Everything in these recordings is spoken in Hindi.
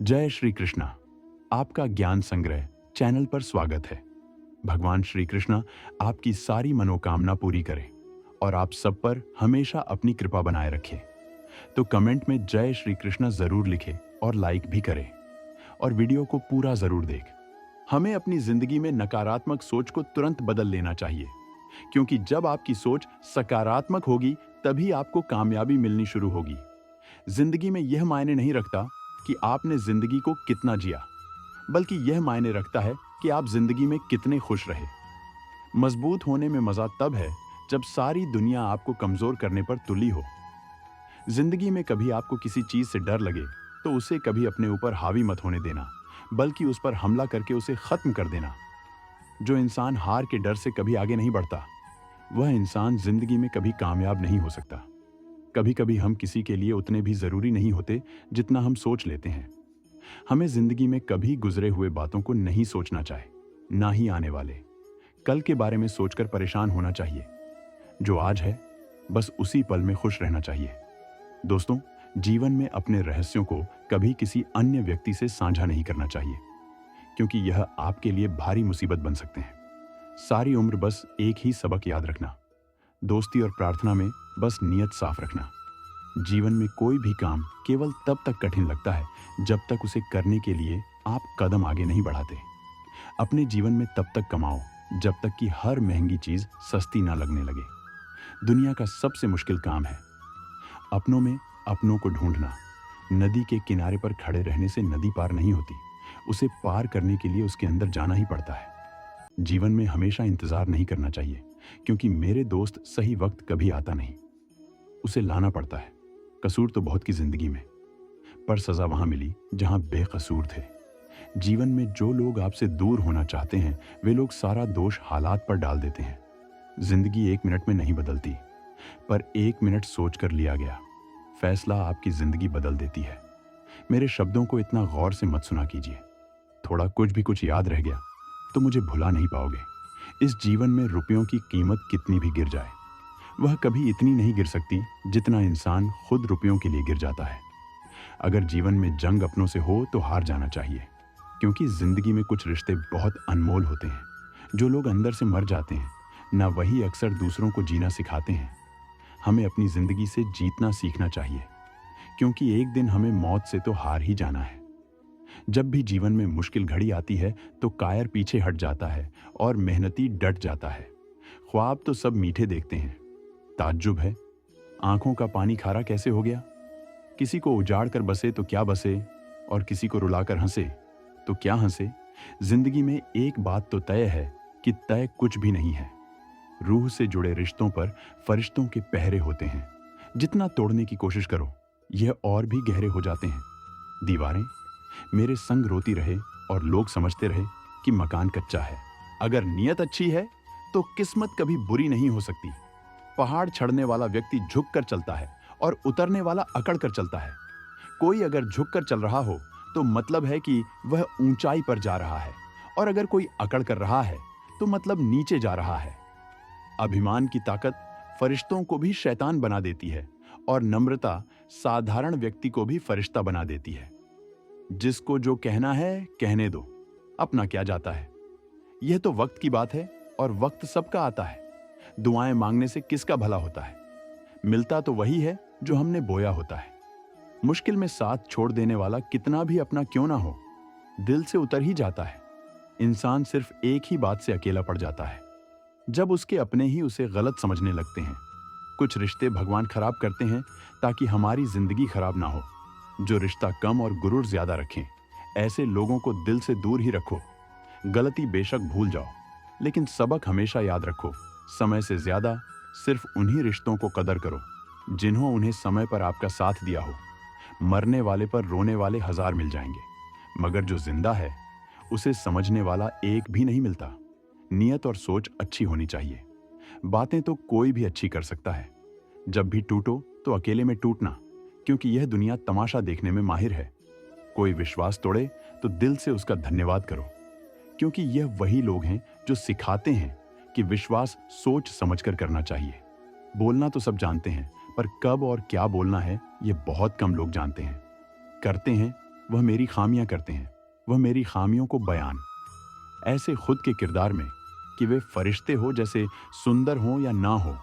जय श्री कृष्णा। आपका ज्ञान संग्रह चैनल पर स्वागत है। भगवान श्री कृष्णा आपकी सारी मनोकामना पूरी करें और आप सब पर हमेशा अपनी कृपा बनाए रखें। तो कमेंट में जय श्री कृष्णा जरूर लिखें और लाइक भी करें और वीडियो को पूरा जरूर देख। हमें अपनी जिंदगी में नकारात्मक सोच को तुरंत बदल लेना चाहिए, क्योंकि जब आपकी सोच सकारात्मक होगी तभी आपको कामयाबी मिलनी शुरू होगी। जिंदगी में यह मायने नहीं रखता कि आपने जिंदगी को कितना जिया, बल्कि यह मायने रखता है कि आप जिंदगी में कितने खुश रहे। मजबूत होने में मजा तब है जब सारी दुनिया आपको कमजोर करने पर तुली हो। जिंदगी में कभी आपको किसी चीज से डर लगे तो उसे कभी अपने ऊपर हावी मत होने देना, बल्कि उस पर हमला करके उसे खत्म कर देना। जो इंसान हार के डर से कभी आगे नहीं बढ़ता, वह इंसान जिंदगी में कभी कामयाब नहीं हो सकता। कभी कभी हम किसी के लिए उतने भी जरूरी नहीं होते जितना हम सोच लेते हैं। हमें जिंदगी में कभी गुजरे हुए बातों को नहीं सोचना चाहिए, ना ही आने वाले कल के बारे में सोचकर परेशान होना चाहिए। जो आज है बस उसी पल में खुश रहना चाहिए। दोस्तों, जीवन में अपने रहस्यों को कभी किसी अन्य व्यक्ति से साझा नहीं करना चाहिए, क्योंकि यह आपके लिए भारी मुसीबत बन सकते हैं। सारी उम्र बस एक ही सबक याद रखना, दोस्ती और प्रार्थना में बस नियत साफ रखना। जीवन में कोई भी काम केवल तब तक कठिन लगता है जब तक उसे करने के लिए आप कदम आगे नहीं बढ़ाते। अपने जीवन में तब तक कमाओ जब तक कि हर महंगी चीज सस्ती ना लगने लगे। दुनिया का सबसे मुश्किल काम है अपनों में अपनों को ढूंढना। नदी के किनारे पर खड़े रहने से नदी पार नहीं होती, उसे पार करने के लिए उसके अंदर जाना ही पड़ता है। जीवन में हमेशा इंतजार नहीं करना चाहिए, क्योंकि मेरे दोस्त सही वक्त कभी आता नहीं, उसे लाना पड़ता है। कसूर तो बहुत की जिंदगी में, पर सजा वहां मिली जहां बेकसूर थे। जीवन में जो लोग आपसे दूर होना चाहते हैं, वे लोग सारा दोष हालात पर डाल देते हैं। जिंदगी 1 मिनट में नहीं बदलती, पर 1 मिनट सोचकर लिया गया फैसला आपकी जिंदगी बदल देती है। मेरे शब्दों को इतना गौर से मत सुना कीजिए। थोड़ा कुछ याद रह गया तो मुझे भुला नहीं पाओगे। इस जीवन में रुपयों की कीमत कितनी भी गिर जाए, वह कभी इतनी नहीं गिर सकती जितना इंसान खुद रुपयों के लिए गिर जाता है। अगर जीवन में जंग अपनों से हो तो हार जाना चाहिए, क्योंकि जिंदगी में कुछ रिश्ते बहुत अनमोल होते हैं। जो लोग अंदर से मर जाते हैं ना, वही अक्सर दूसरों को जीना सिखाते हैं। हमें अपनी जिंदगी से जीतना सीखना चाहिए, क्योंकि एक दिन हमें मौत से तो हार ही जाना है। जब भी जीवन में मुश्किल घड़ी आती है तो कायर पीछे हट जाता है और मेहनती डट जाता है। ख्वाब तो सब मीठे देखते हैं, ताज्जुब है आंखों का पानी खारा कैसे हो गया। किसी को उजाड़ कर बसे तो क्या बसे, और किसी को रुलाकर हंसे तो क्या हंसे। जिंदगी में एक बात तो तय है कि तय कुछ भी नहीं है। रूह से जुड़े रिश्तों पर फरिश्तों के पहरे होते हैं। जितना तोड़ने की कोशिश करो, यह और भी गहरे हो जाते हैं। दीवारें मेरे संग रोती रहे और लोग समझते रहे कि मकान कच्चा है। अगर नीयत अच्छी है तो किस्मत कभी बुरी नहीं हो सकती। पहाड़ चढ़ने वाला व्यक्ति झुक कर चलता है और उतरने वाला अकड़ कर चलता है। कोई अगर झुक कर चल रहा हो तो मतलब है कि वह ऊंचाई पर जा रहा है, और अगर कोई अकड़ कर रहा है तो मतलब नीचे जा रहा है। अभिमान की ताकत फरिश्तों को भी शैतान बना देती है, और नम्रता साधारण व्यक्ति को भी फरिश्ता बना देती है। जिसको जो कहना है कहने दो, अपना क्या जाता है। यह तो वक्त की बात है, और वक्त सबका आता है। दुआएं मांगने से किसका भला होता है। मिलता तो वही है जो हमने बोया होता है। मुश्किल में साथ छोड़ देने वाला कितना भी अपना क्यों ना हो, दिल से उतर ही जाता है। इंसान सिर्फ एक ही बात से अकेला पड़ जाता है, जब उसके अपने ही उसे गलत समझने लगते हैं। कुछ रिश्ते भगवान खराब करते हैं ताकि हमारी जिंदगी खराब ना हो। जो रिश्ता कम और गुरूर ज्यादा रखें, ऐसे लोगों को दिल से दूर ही रखो। गलती बेशक भूल जाओ, लेकिन सबक हमेशा याद रखो। समय से ज्यादा सिर्फ उन्हीं रिश्तों को कदर करो जिन्हों उन्हें समय पर आपका साथ दिया हो। मरने वाले पर रोने वाले 1000 मिल जाएंगे, मगर जो जिंदा है उसे समझने वाला एक भी नहीं मिलता। नियत और सोच अच्छी होनी चाहिए। बातें तो कोई भी अच्छी कर सकता है। जब भी टूटो तो अकेले में टूटना, क्योंकि यह दुनिया तमाशा देखने में माहिर है। कोई विश्वास तोड़े तो दिल से उसका धन्यवाद करो, क्योंकि यह वही लोग हैं जो सिखाते हैं कि विश्वास सोच समझकर करना चाहिए। बोलना तो सब जानते हैं, पर कब और क्या बोलना है ये बहुत कम लोग जानते हैं। करते हैं वह मेरी खामियां करते हैं, वह मेरी खामियों को बयान ऐसे खुद के किरदार में कि वे फरिश्ते हो जैसे सुंदर हो या ना हो,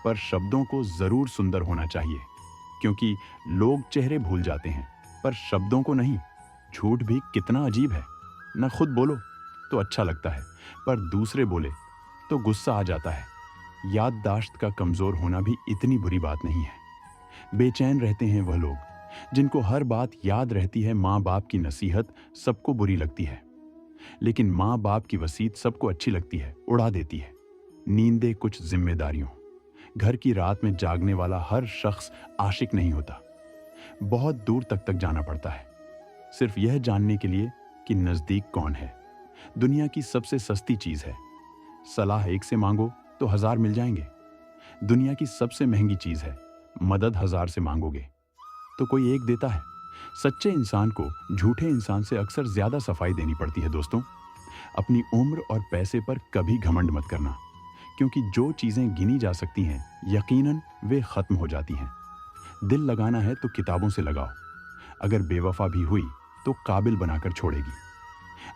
पर शब्दों को जरूर सुंदर होना चाहिए, क्योंकि लोग चेहरे भूल जाते हैं पर शब्दों को नहीं। झूठ भी कितना अजीब है, न खुद बोलो तो अच्छा लगता है, पर दूसरे बोले तो गुस्सा आ जाता है। याददाश्त का कमजोर होना भी इतनी बुरी बात नहीं है। बेचैन रहते हैं वह लोग जिनको हर बात याद रहती है। माँ बाप की नसीहत सबको बुरी लगती है, लेकिन माँ बाप की वसीयत सबको अच्छी लगती है, उड़ा देती है। नींदें कुछ जिम्मेदारियों। घर की रात में जागने वाला हर शख्स आशिक नहीं होता। बहुत दूर तक जाना पड़ता है सिर्फ यह जानने के लिए कि नजदीक कौन है। दुनिया की सबसे सस्ती चीज है। सलाह एक से मांगो तो 1000 मिल जाएंगे। दुनिया की सबसे महंगी चीज है, मदद 1000 से मांगोगे तो कोई एक देता है। सच्चे इंसान को झूठे इंसान से अक्सर ज्यादा सफाई देनी पड़ती है। दोस्तों, अपनी उम्र और पैसे पर कभी घमंड मत करना, क्योंकि जो चीजें गिनी जा सकती हैं यकीनन वे खत्म हो जाती हैं। दिल लगाना है तो किताबों से लगाओ, अगर बेवफा भी हुई तो काबिल बनाकर छोड़ेगी।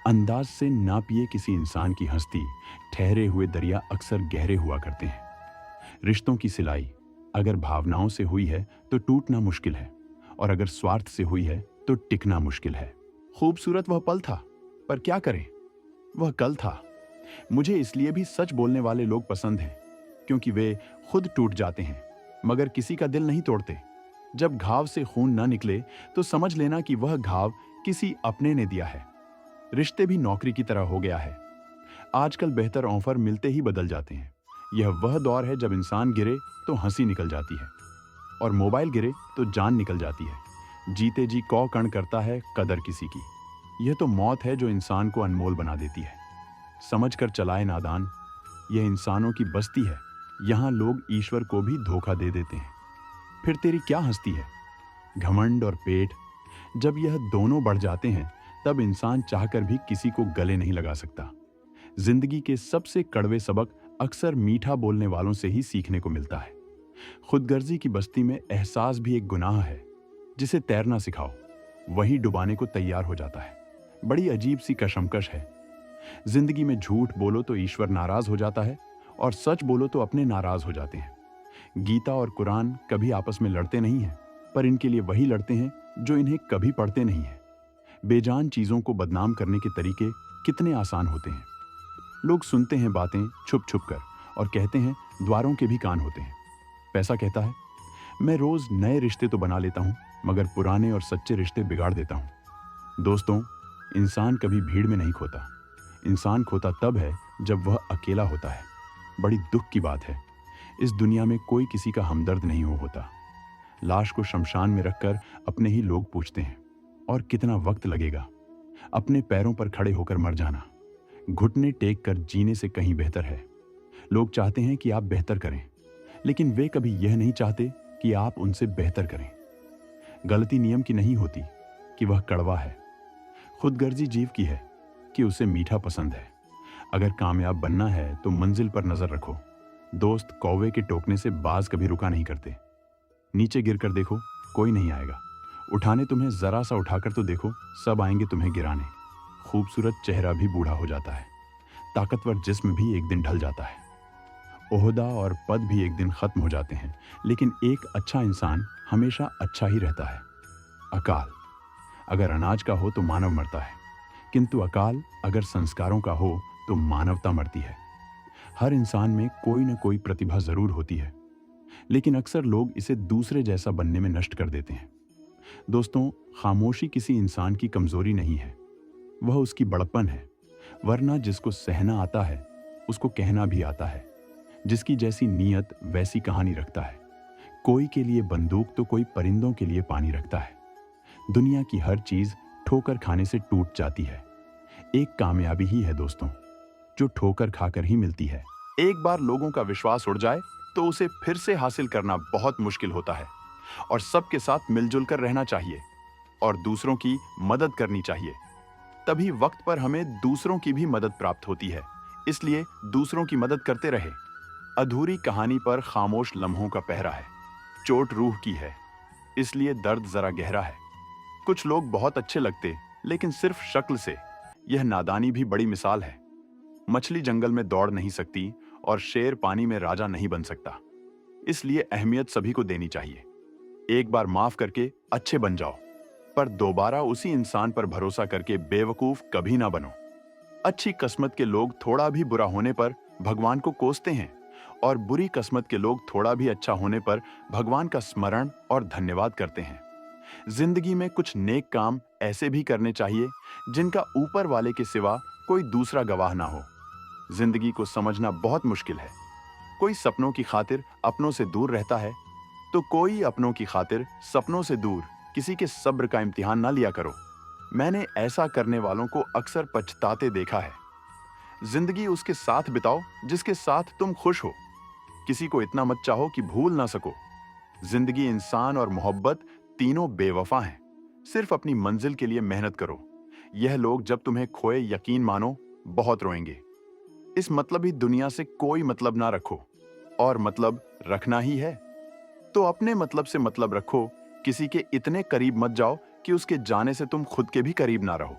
अंदाज से ना पिए किसी इंसान की हस्ती, ठहरे हुए दरिया अक्सर गहरे हुआ करते हैं। रिश्तों की सिलाई अगर भावनाओं से हुई है तो टूटना मुश्किल है, और अगर स्वार्थ से हुई है तो टिकना मुश्किल है। खूबसूरत वह पल था, पर क्या करें, वह कल था। मुझे इसलिए भी सच बोलने वाले लोग पसंद हैं, क्योंकि वे खुद टूट जाते हैं मगर किसी का दिल नहीं तोड़ते। जब घाव से खून ना निकले तो समझ लेना कि वह घाव किसी अपने ने दिया है। रिश्ते भी नौकरी की तरह हो गया है। आजकल बेहतर ऑफर मिलते ही बदल जाते हैं। यह वह दौर है जब इंसान गिरे तो हंसी निकल जाती है, और मोबाइल गिरे तो जान निकल जाती है। जीते जी कौ कण करता है कदर किसी की। यह तो मौत है जो इंसान को अनमोल बना देती है। समझ कर चलाए नादान, यह इंसानों की बस्ती है। यहाँ लोग ईश्वर को भी धोखा दे देते हैं। फिर तेरी क्या हस्ती है? घमंड और पेट, जब यह दोनों बढ़ जाते हैं तब इंसान चाहकर भी किसी को गले नहीं लगा सकता। जिंदगी के सबसे कड़वे सबक अक्सर मीठा बोलने वालों से ही सीखने को मिलता है। खुदगर्जी की बस्ती में एहसास भी एक गुनाह है। जिसे तैरना सिखाओ वही डुबाने को तैयार हो जाता है। बड़ी अजीब सी कशमकश है। जिंदगी में झूठ बोलो तो ईश्वर नाराज हो जाता है, और सच बोलो तो अपने नाराज हो जाते हैं। गीता और कुरान कभी आपस में लड़ते नहीं हैं, पर इनके लिए वही लड़ते हैं जो इन्हें कभी पढ़ते नहीं हैं। बेजान चीजों को बदनाम करने के तरीके कितने आसान होते हैं। लोग सुनते हैं बातें छुप छुप कर और कहते हैं द्वारों के भी कान होते हैं। पैसा कहता है मैं रोज नए रिश्ते तो बना लेता हूं, मगर पुराने और सच्चे रिश्ते बिगाड़ देता हूं। दोस्तों, इंसान कभी भीड़ में नहीं खोता। इंसान खोता तब है जब वह अकेला होता है। बड़ी दुख की बात है, इस दुनिया में कोई किसी का हमदर्द नहीं होता। लाश को शमशान में रखकर अपने ही लोग पूछते हैं, और कितना वक्त लगेगा। अपने पैरों पर खड़े होकर मर जाना घुटने टेक कर जीने से कहीं बेहतर है। लोग चाहते हैं कि आप बेहतर करें, लेकिन वे कभी यह नहीं चाहते कि आप उनसे बेहतर करें। गलती नियम की नहीं होती कि वह कड़वा है, खुदगर्जी जीव की है कि उसे मीठा पसंद है। अगर कामयाब बनना है तो मंजिल पर नजर रखो। दोस्त कौवे के टोकने से बाज कभी रुका नहीं करते। नीचे गिरकर देखो, कोई नहीं आएगा। उठाने तुम्हें जरा सा उठाकर तो देखो, सब आएंगे तुम्हें गिराने। खूबसूरत चेहरा भी बूढ़ा हो जाता है, ताकतवर जिस्म भी एक दिन ढल जाता है, ओहदा और पद भी एक दिन खत्म हो जाते हैं, लेकिन एक अच्छा इंसान हमेशा अच्छा ही रहता है। अकाल अगर अनाज का हो तो मानव मरता है, किंतु अकाल अगर संस्कारों का हो तो मानवता मरती है। हर इंसान में कोई न कोई प्रतिभा जरूर होती है, लेकिन अक्सर लोग इसे दूसरे जैसा बनने में नष्ट कर देते हैं। दोस्तों, खामोशी किसी इंसान की कमजोरी नहीं है, वह उसकी बड़प्पन है। वरना जिसको सहना आता है उसको कहना भी आता है। जिसकी जैसी नीयत वैसी कहानी रखता है। कोई के लिए बंदूक तो कोई परिंदों के लिए पानी रखता है। दुनिया की हर चीज ठोकर खाने से टूट जाती है। एक कामयाबी ही है दोस्तों, जो ठोकर खाकर ही मिलती है। एक बार लोगों का विश्वास उड़ जाए तो उसे फिर से हासिल करना बहुत मुश्किल होता है, और सबके साथ मिलजुल कर रहना चाहिए और दूसरों की मदद करनी चाहिए। तभी वक्त पर हमें दूसरों की भी मदद प्राप्त होती है। इसलिए दूसरों की मदद करते रहे। अधूरी कहानी पर खामोश लम्हों का पहरा है। चोट रूह की है, इसलिए दर्द जरा गहरा है। कुछ लोग बहुत अच्छे लगते, लेकिन सिर्फ शक्ल से। यह नादानी भी बड़ी मिसाल है। मछली जंगल में दौड़ नहीं सकती और शेर पानी में राजा नहीं बन सकता। इसलिए अहमियत सभी को देनी चाहिए। एक बार माफ करके अच्छे बन जाओ, पर दोबारा उसी इंसान पर भरोसा करके बेवकूफ कभी ना बनो। अच्छी किस्मत के लोग थोड़ा भी बुरा होने पर भगवान को कोसते हैं, और बुरी किस्मत के लोग थोड़ा भी अच्छा होने पर भगवान का स्मरण और धन्यवाद करते हैं। जिंदगी में कुछ नेक काम ऐसे भी करने चाहिए जिनका ऊपर वाले के सिवा कोई दूसरा गवाह ना हो। जिंदगी को समझना बहुत मुश्किल है। कोई सपनों की खातिर अपनों से दूर रहता है, तो कोई अपनों की खातिर सपनों से दूर किसी के सब्र का इम्तिहान ना लिया करो। मैंने ऐसा करने वालों को अक्सर पछताते देखा है। जिंदगी उसके साथ बिताओ जिसके साथ तुम खुश हो। किसी को इतना मत चाहो कि भूल ना सको। जिंदगी, इंसान और मोहब्बत तीनों बेवफा हैं। सिर्फ अपनी मंजिल के लिए मेहनत करो। यह लोग जब तुम्हें खोए यकीन मानो बहुत रोएंगे। इस मतलबी दुनिया से कोई मतलब ना रखो, और मतलब रखना ही है तो अपने मतलब से मतलब रखो। किसी के इतने करीब मत जाओ कि उसके जाने से तुम खुद के भी करीब ना रहो।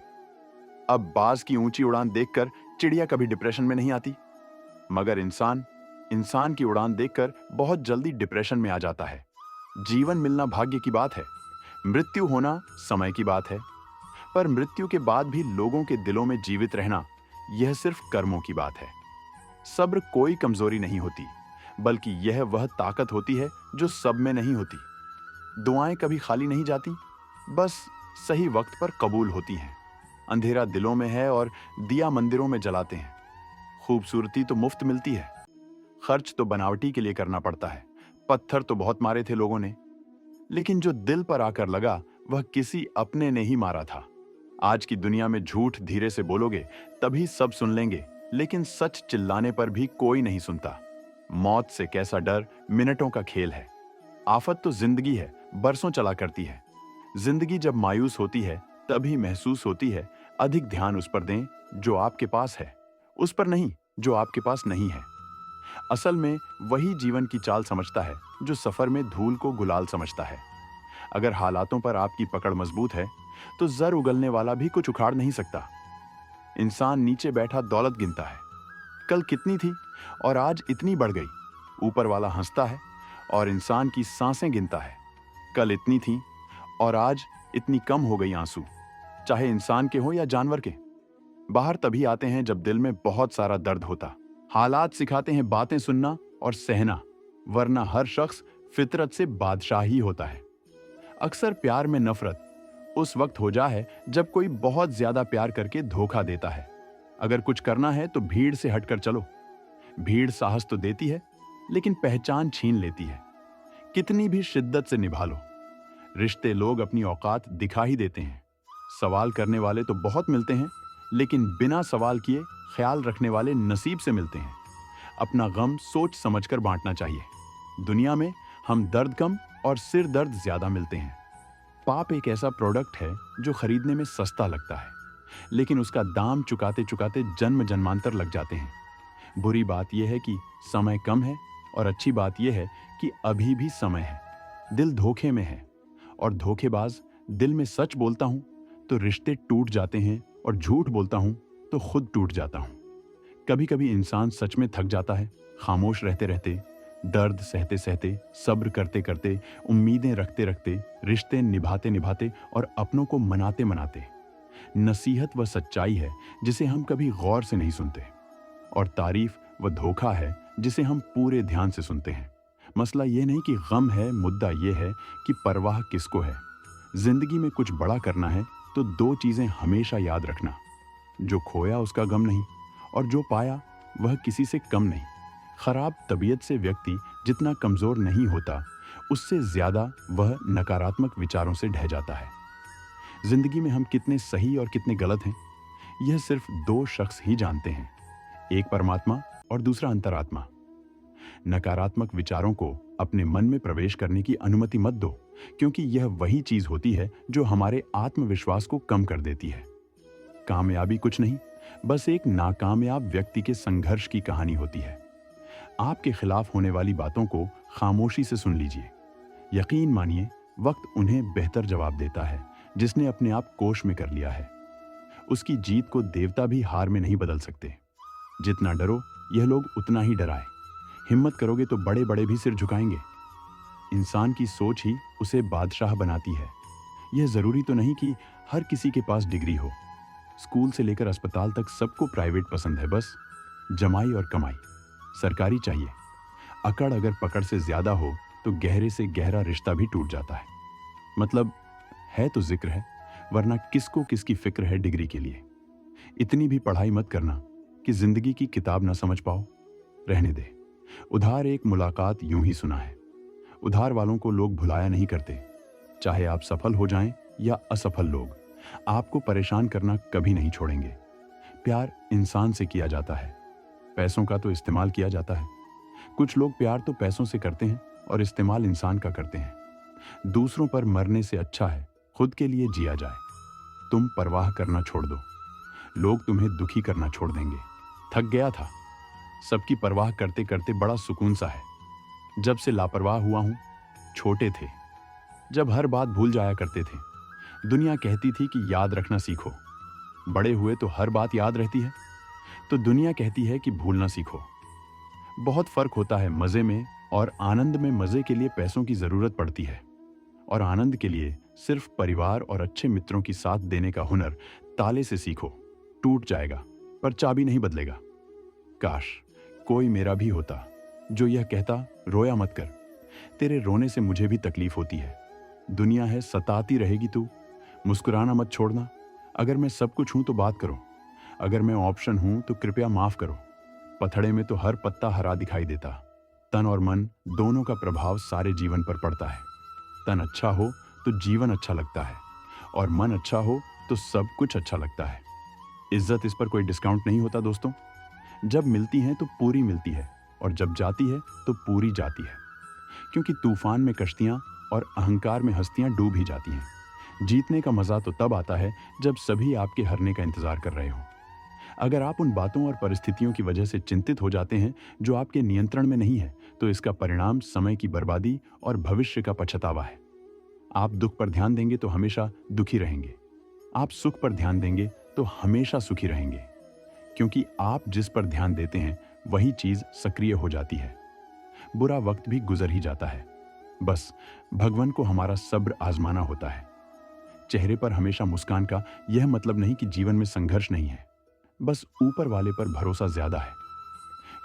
अब बाज की ऊंची उड़ान देखकर चिड़िया कभी डिप्रेशन में नहीं आती, मगर इंसान की उड़ान देखकर बहुत जल्दी डिप्रेशन में आ जाता है। जीवन मिलना भाग्य की बात है, मृत्यु होना समय की बात है, पर मृत्यु के बाद भी लोगों के दिलों में जीवित रहना, यह सिर्फ कर्मों की बात है। सब्र कोई कमजोरी नहीं होती, बल्कि यह वह ताकत होती है जो सब में नहीं होती। दुआएं कभी खाली नहीं जाती, बस सही वक्त पर कबूल होती हैं। अंधेरा दिलों में है और दिया मंदिरों में जलाते हैं। खूबसूरती तो मुफ्त मिलती है, खर्च तो बनावटी के लिए करना पड़ता है। पत्थर तो बहुत मारे थे लोगों ने, लेकिन जो दिल पर आकर लगा वह किसी अपने ने ही मारा था। आज की दुनिया में झूठ धीरे से बोलोगे तभी सब सुन लेंगे, लेकिन सच चिल्लाने पर भी कोई नहीं सुनता। मौत से कैसा डर मिनटों का खेल है। आफत तो जिंदगी है, बरसों चला करती है। जिंदगी जब मायूस होती है तभी महसूस होती है। अधिक ध्यान उस पर दें जो आपके पास है, उस पर नहीं जो आपके पास नहीं है। असल में वही जीवन की चाल समझता है जो सफर में धूल को गुलाल समझता है। अगर हालातों पर आपकी पकड़ मजबूत है तो जर उगलने वाला भी कुछ उखाड़ नहीं सकता। इंसान नीचे बैठा दौलत गिनता है, कल कितनी थी और आज इतनी बढ़ गई। ऊपर वाला हंसता है और इंसान की सांसें गिनता है, कल इतनी थी और आज इतनी कम हो गई आंसू। चाहे इंसान के हो या जानवर के, बाहर तभी आते हैं जब दिल में बहुत सारा दर्द होता। हालात सिखाते हैं बातें सुनना और सहना, वरना हर शख्स फितरत से बादशाह ही होता है। अक्सर प्यार में नफरत उस वक्त हो जा है जब कोई बहुत ज्यादा प्यार करके धोखा देता है। अगर कुछ करना है तो भीड़ से हटकर चलो। भीड़ साहस तो देती है, लेकिन पहचान छीन लेती है। कितनी भी शिद्दत से निभा लो, रिश्ते लोग अपनी औकात दिखा ही देते हैं। सवाल करने वाले तो बहुत मिलते हैं, लेकिन बिना सवाल किए ख्याल रखने वाले नसीब से मिलते हैं। अपना गम सोच समझकर बांटना चाहिए। दुनिया में हम दर्द कम और सिर दर्द ज्यादा मिलते हैं। पाप एक ऐसा प्रोडक्ट है जो खरीदने में सस्ता लगता है, लेकिन उसका दाम चुकाते चुकाते जन्म जन्मांतर लग जाते हैं। बुरी बात यह है कि समय कम है, और अच्छी बात यह है कि अभी भी समय है। दिल धोखे में है, और धोखेबाज दिल में सच बोलता हूं तो रिश्ते टूट जाते हैं, और झूठ बोलता हूं तो खुद टूट जाता हूं। कभी कभी इंसान सच में थक जाता है, खामोश रहते रहते, दर्द सहते सहते, सब्र करते करते, उम्मीदें रखते रखते, रिश्ते निभाते निभाते और अपनों को मनाते मनाते। नसीहत व सच्चाई है जिसे हम कभी गौर से नहीं सुनते, और तारीफ व धोखा है जिसे हम पूरे ध्यान से सुनते हैं। मसला ये नहीं कि गम है, मुद्दा ये है कि परवाह किसको है। जिंदगी में कुछ बड़ा करना है तो दो चीजें हमेशा याद रखना, जो खोया उसका गम नहीं, और जो पाया वह किसी से कम नहीं। खराब तबीयत से व्यक्ति जितना कमजोर नहीं होता, उससे ज्यादा वह नकारात्मक विचारों से ढह जाता है। जिंदगी में हम कितने सही और कितने गलत हैं, यह सिर्फ दो शख्स ही जानते हैं, एक परमात्मा और दूसरा अंतरात्मा। नकारात्मक विचारों को अपने मन में प्रवेश करने की अनुमति मत दो, क्योंकि यह वही चीज होती है जो हमारे आत्मविश्वास को कम कर देती है। कामयाबी कुछ नहीं, बस एक नाकामयाब व्यक्ति के संघर्ष की कहानी होती है। आपके खिलाफ होने वाली बातों को खामोशी से सुन लीजिए। यकीन मानिए, वक्त उन्हें बेहतर जवाब देता है जिसने अपने आप कोष में कर लिया है। उसकी जीत को देवता भी हार में नहीं बदल सकते। जितना डरो यह लोग उतना ही डराए। हिम्मत करोगे तो बड़े बड़े भी सिर झुकाएंगे। इंसान की सोच ही उसे बादशाह बनाती है। यह जरूरी तो नहीं कि हर किसी के पास डिग्री हो। स्कूल से लेकर अस्पताल तक सबको प्राइवेट पसंद है, बस जमाई और कमाई। सरकारी चाहिए। अकड़ अगर पकड़ से ज्यादा हो तो गहरे से गहरा रिश्ता भी टूट जाता है। मतलब है तो जिक्र है, वरना किसको किसकी फिक्र है डिग्री के लिए। इतनी भी पढ़ाई मत करना कि जिंदगी की किताब ना समझ पाओ। रहने दे। उधार एक मुलाकात यूं ही सुना है। उधार वालों को लोग भुलाया नहीं करते। चाहे आप सफल हो जाएं या असफल, लोग आपको परेशान करना कभी नहीं छोड़ेंगे। प्यार इंसान से किया जाता है, पैसों का तो इस्तेमाल किया जाता है। कुछ लोग प्यार तो पैसों से करते हैं और इस्तेमाल इंसान का करते हैं। दूसरों पर मरने से अच्छा है खुद के लिए जिया जाए। तुम परवाह करना छोड़ दो, लोग तुम्हें दुखी करना छोड़ देंगे। थक गया था। सबकी परवाह करते करते बड़ा सुकून सा है। जब से लापरवाह हुआ हूं, छोटे थे जब हर बात भूल जाया करते थे। दुनिया कहती थी कि याद रखना सीखो। बड़े हुए तो हर बात याद रहती है, तो दुनिया कहती है कि भूलना सीखो। बहुत फर्क होता है मजे में और आनंद में। मजे के लिए पैसों की जरूरत पड़ती है और आनंद के लिए सिर्फ परिवार और अच्छे मित्रों की साथ देने का हुनर ताले से सीखो। टूट जाएगा पर चाबी नहीं बदलेगा। काश कोई मेरा भी होता जो यह कहता, रोया मत कर, तेरे रोने से मुझे भी तकलीफ होती है। दुनिया है सताती रहेगी तू, मुस्कुराना मत छोड़ना। अगर मैं सब कुछ हूं तो बात करो, अगर मैं ऑप्शन हूं तो कृपया माफ करो। पथड़े में तो हर पत्ता हरा दिखाई देता। तन और मन दोनों का प्रभाव सारे जीवन पर पड़ता है। तन अच्छा हो तो जीवन अच्छा लगता है और मन अच्छा हो तो सब कुछ अच्छा लगता है। इज्जत, इस पर कोई डिस्काउंट नहीं होता दोस्तों। जब मिलती है तो पूरी मिलती है और जब जाती है तो पूरी जाती है। क्योंकि तूफान में कश्तियां और अहंकार में हस्तियां डूब ही जाती हैं। जीतने का मजा तो तब आता है जब सभी आपके हारने का इंतजार कर रहे हो। अगर आप उन बातों और परिस्थितियों की वजह से चिंतित हो जाते हैं जो आपके नियंत्रण में नहीं है, तो इसका परिणाम समय की बर्बादी और भविष्य का पछतावा है। आप दुख पर ध्यान देंगे तो हमेशा दुखी रहेंगे। आप सुख पर ध्यान देंगे तो हमेशा सुखी रहेंगे। क्योंकि आप जिस पर ध्यान देते हैं वही चीज सक्रिय हो जाती है। बुरा वक्त भी गुजर ही जाता है। बस भगवान को हमारा सब्र आजमाना होता है। चेहरे पर हमेशा मुस्कान का यह मतलब नहीं कि जीवन में संघर्ष नहीं है। बस ऊपर वाले पर भरोसा ज्यादा है।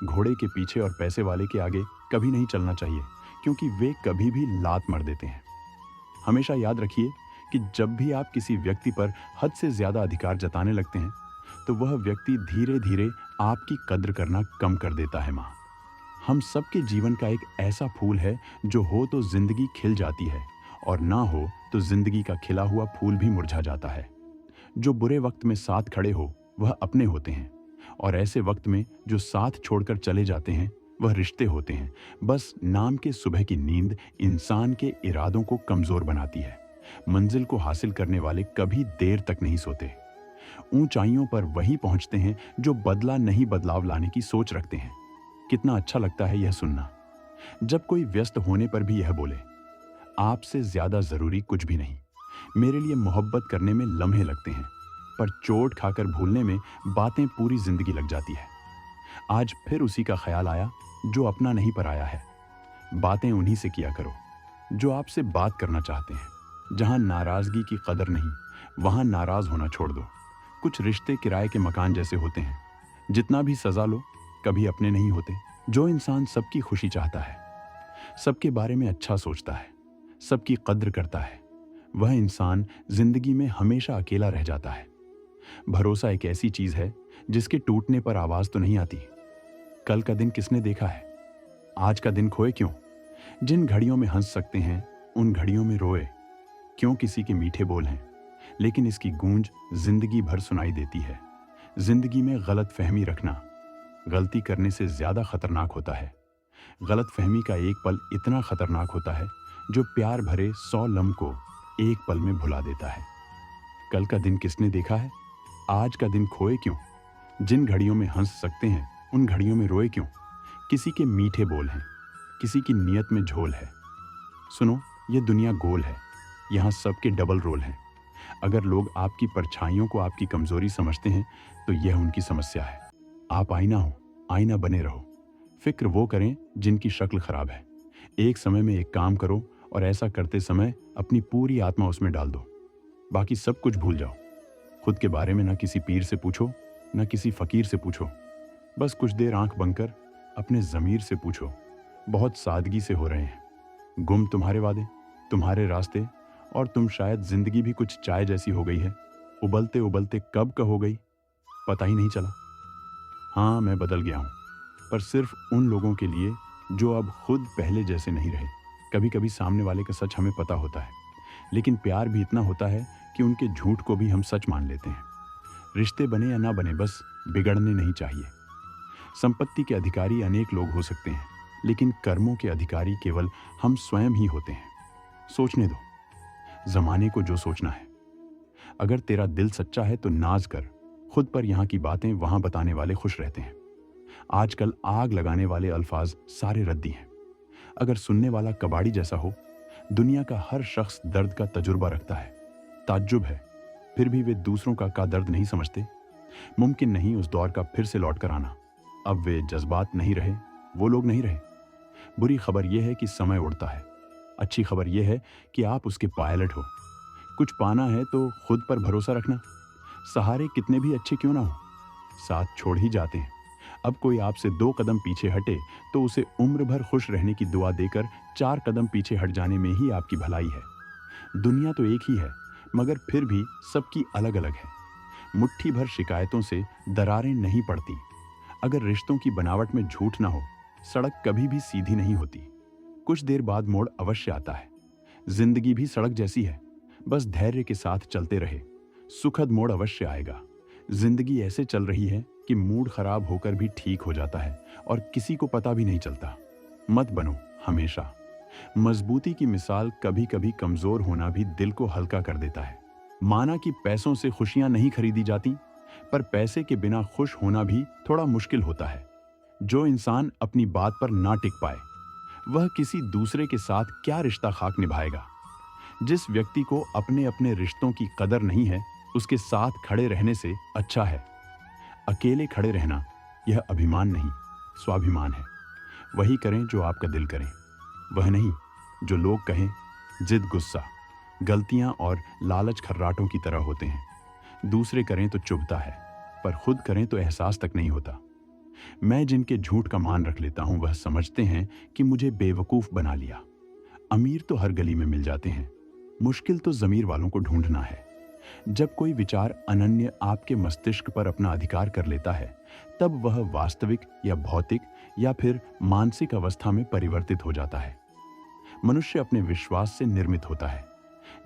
घोड़े के पीछे और पैसे वाले के आगे कभी नहीं चलना चाहिए, क्योंकि वे कभी भी लात मार देते हैं। हमेशा याद रखिए कि जब भी आप किसी व्यक्ति पर हद से ज्यादा अधिकार जताने लगते हैं तो वह व्यक्ति धीरे धीरे आपकी कद्र करना कम कर देता है। माँ, हम सबके जीवन का एक ऐसा फूल है जो हो तो जिंदगी खिल जाती है और ना हो तो जिंदगी का खिला हुआ फूल भी मुरझा जाता है। जो बुरे वक्त में साथ खड़े हो वह अपने होते हैं और ऐसे वक्त में जो साथ छोड़कर चले जाते हैं वह रिश्ते होते हैं। बस नाम के सुबह की नींद इंसान के इरादों को कमजोर बनाती है। मंजिल को हासिल करने वाले कभी देर तक नहीं सोते। ऊंचाइयों पर वही पहुंचते हैं जो बदला नहीं बदलाव लाने की सोच रखते हैं। कितना अच्छा लगता है यह सुनना, जब कोई व्यस्त होने पर भी यह बोले, आपसे ज्यादा जरूरी कुछ भी नहीं। मेरे लिए मोहब्बत करने में लम्हे लगते हैं, पर चोट खाकर भूलने में बातें पूरी जिंदगी लग जाती है। आज फिर उसी का ख्याल आया जो अपना नहीं पराया है। बातें उन्हीं से किया करो जो आपसे बात करना चाहते हैं। जहां नाराजगी की कदर नहीं, वहां नाराज होना छोड़ दो। कुछ रिश्ते किराए के मकान जैसे होते हैं, जितना भी सजा लो कभी अपने नहीं होते। जो इंसान सबकी खुशी चाहता है, सबके बारे में अच्छा सोचता है, सबकी कद्र करता है, वह इंसान जिंदगी में हमेशा अकेला रह जाता है। भरोसा एक ऐसी चीज है जिसके टूटने पर आवाज तो नहीं आती। कल का दिन किसने देखा है? आज का दिन खोए क्यों? जिन घड़ियों में हंस सकते हैं उन घड़ियों में रोए क्यों? किसी के मीठे बोल हैं लेकिन इसकी गूंज जिंदगी भर सुनाई देती है। जिंदगी में गलत फहमी रखना गलती करने से ज्यादा खतरनाक होता है। गलत फहमी का एक पल इतना खतरनाक होता है जो प्यार भरे 100 लम्ह को एक पल में भुला देता है। कल का दिन किसने देखा है? आज का दिन खोए क्यों? जिन घड़ियों में हंस सकते हैं उन घड़ियों में रोए क्यों? किसी के मीठे बोल हैं, किसी की नीयत में झोल है। सुनो, ये दुनिया गोल है, यहाँ सबके डबल रोल हैं। अगर लोग आपकी परछाइयों को आपकी कमजोरी समझते हैं तो यह उनकी समस्या है। आप आईना हो, आईना बने रहो। फिक्र वो करें जिनकी शक्ल खराब है। एक समय में एक काम करो और ऐसा करते समय अपनी पूरी आत्मा उसमें डाल दो। बाकी सब कुछ भूल जाओ। खुद के बारे में ना किसी पीर से पूछो, ना किसी फकीर से पूछो। बस कुछ देर आंख बंद कर अपने ज़मीर से पूछो। बहुत सादगी से हो रहे हैं गुम तुम्हारे वादे, तुम्हारे रास्ते, और तुम शायद जिंदगी भी कुछ चाय जैसी हो गई है। उबलते उबलते कब का हो गई पता ही नहीं चला। हाँ, मैं बदल गया हूँ, पर सिर्फ उन लोगों के लिए जो अब खुद पहले जैसे नहीं रहे। कभी कभी सामने वाले का सच हमें पता होता है, लेकिन प्यार भी इतना होता है कि उनके झूठ को भी हम सच मान लेते हैं। रिश्ते बने या ना बने, बस बिगड़ने नहीं चाहिए। संपत्ति के अधिकारी अनेक लोग हो सकते हैं, लेकिन कर्मों के अधिकारी केवल हम स्वयं ही होते हैं। सोचने दो, जमाने को जो सोचना है। अगर तेरा दिल सच्चा है तो नाज कर। खुद पर यहाँ की बातें वहां बताने वाले खुश रहते हैं। आजकल आग लगाने वाले अल्फाज सारे रद्दी हैं। अगर सुनने वाला कबाड़ी जैसा हो, दुनिया का हर शख्स दर्द का तजुर्बा रखता है। ताज्जुब है, फिर भी वे दूसरों का दर्द नहीं समझते। मुमकिन नहीं उस दौर का फिर से लौट कर आना। अब वे जज्बात नहीं रहे, वो लोग नहीं रहे। बुरी खबर यह है कि समय उड़ता है। अच्छी खबर यह है कि आप उसके पायलट हो। कुछ पाना है तो खुद पर भरोसा रखना। सहारे कितने भी अच्छे क्यों ना हो, साथ छोड़ ही जाते हैं। अब कोई आपसे 2 कदम पीछे हटे तो उसे उम्र भर खुश रहने की दुआ देकर 4 कदम पीछे हट जाने में ही आपकी भलाई है। दुनिया तो एक ही है, मगर फिर भी सबकी अलग अलग है। मुट्ठी भर शिकायतों से दरारें नहीं पड़ती। अगर रिश्तों की बनावट में झूठ ना हो, सड़क कभी भी सीधी नहीं होती। कुछ देर बाद मोड़ अवश्य आता है। जिंदगी भी सड़क जैसी है, बस धैर्य के साथ चलते रहे। सुखद मोड़ अवश्य आएगा। जिंदगी ऐसे चल रही है कि मूड खराब होकर भी ठीक हो जाता है और किसी को पता भी नहीं चलता। मत बनो हमेशा। मजबूती की मिसाल कभी कभी कमजोर होना भी दिल को हल्का कर देता है। माना कि पैसों से खुशियां नहीं खरीदी जाती, पर पैसे के बिना खुश होना भी थोड़ा मुश्किल होता है। जो इंसान अपनी बात पर ना टिक पाए, वह किसी दूसरे के साथ क्या रिश्ता खाक निभाएगा। जिस व्यक्ति को अपने अपने रिश्तों की कदर नहीं है, उसके साथ खड़े रहने से अच्छा है अकेले खड़े रहना। यह अभिमान नहीं, स्वाभिमान है। वही करें जो आपका दिल करे, वह नहीं जो लोग कहें। जिद, गुस्सा, गलतियां और लालच खर्राटों की तरह होते हैं। दूसरे करें तो चुभता है, पर खुद करें तो एहसास तक नहीं होता। मैं जिनके झूठ का मान रख लेता हूं, वह समझते हैं कि मुझे बेवकूफ बना लिया। अमीर तो हर गली में मिल जाते हैं, मुश्किल तो जमीर वालों को ढूंढना है। जब कोई विचार अनन्य आपके मस्तिष्क पर अपना अधिकार कर लेता है, तब वह वास्तविक या भौतिक या फिर मानसिक अवस्था में परिवर्तित हो जाता है। मनुष्य अपने विश्वास से निर्मित होता है।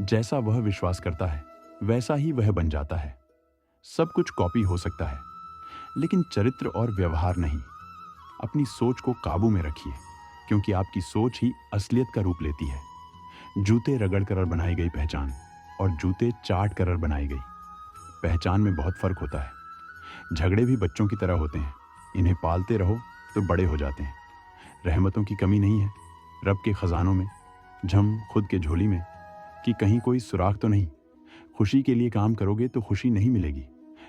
जैसा वह विश्वास करता है, वैसा ही वह बन जाता है। सब कुछ कॉपी हो सकता है, लेकिन चरित्र और व्यवहार नहीं। अपनी सोच को काबू में रखिए, क्योंकि आपकी सोच ही असलियत का रूप लेती है। जूते रगड़ कर बनाई गई पहचान और जूते चाट कर बनाई गई पहचान में बहुत फर्क होता है। झगड़े भी बच्चों की तरह होते हैं, इन्हें पालते रहो तो बड़े हो जाते हैं। रहमतों की कमी नहीं है रब के खजानों में, झम खुद के झोली में कि कहीं कोई सुराख तो नहीं। खुशी के लिए काम करोगे तो खुशी नहीं मिलेगी,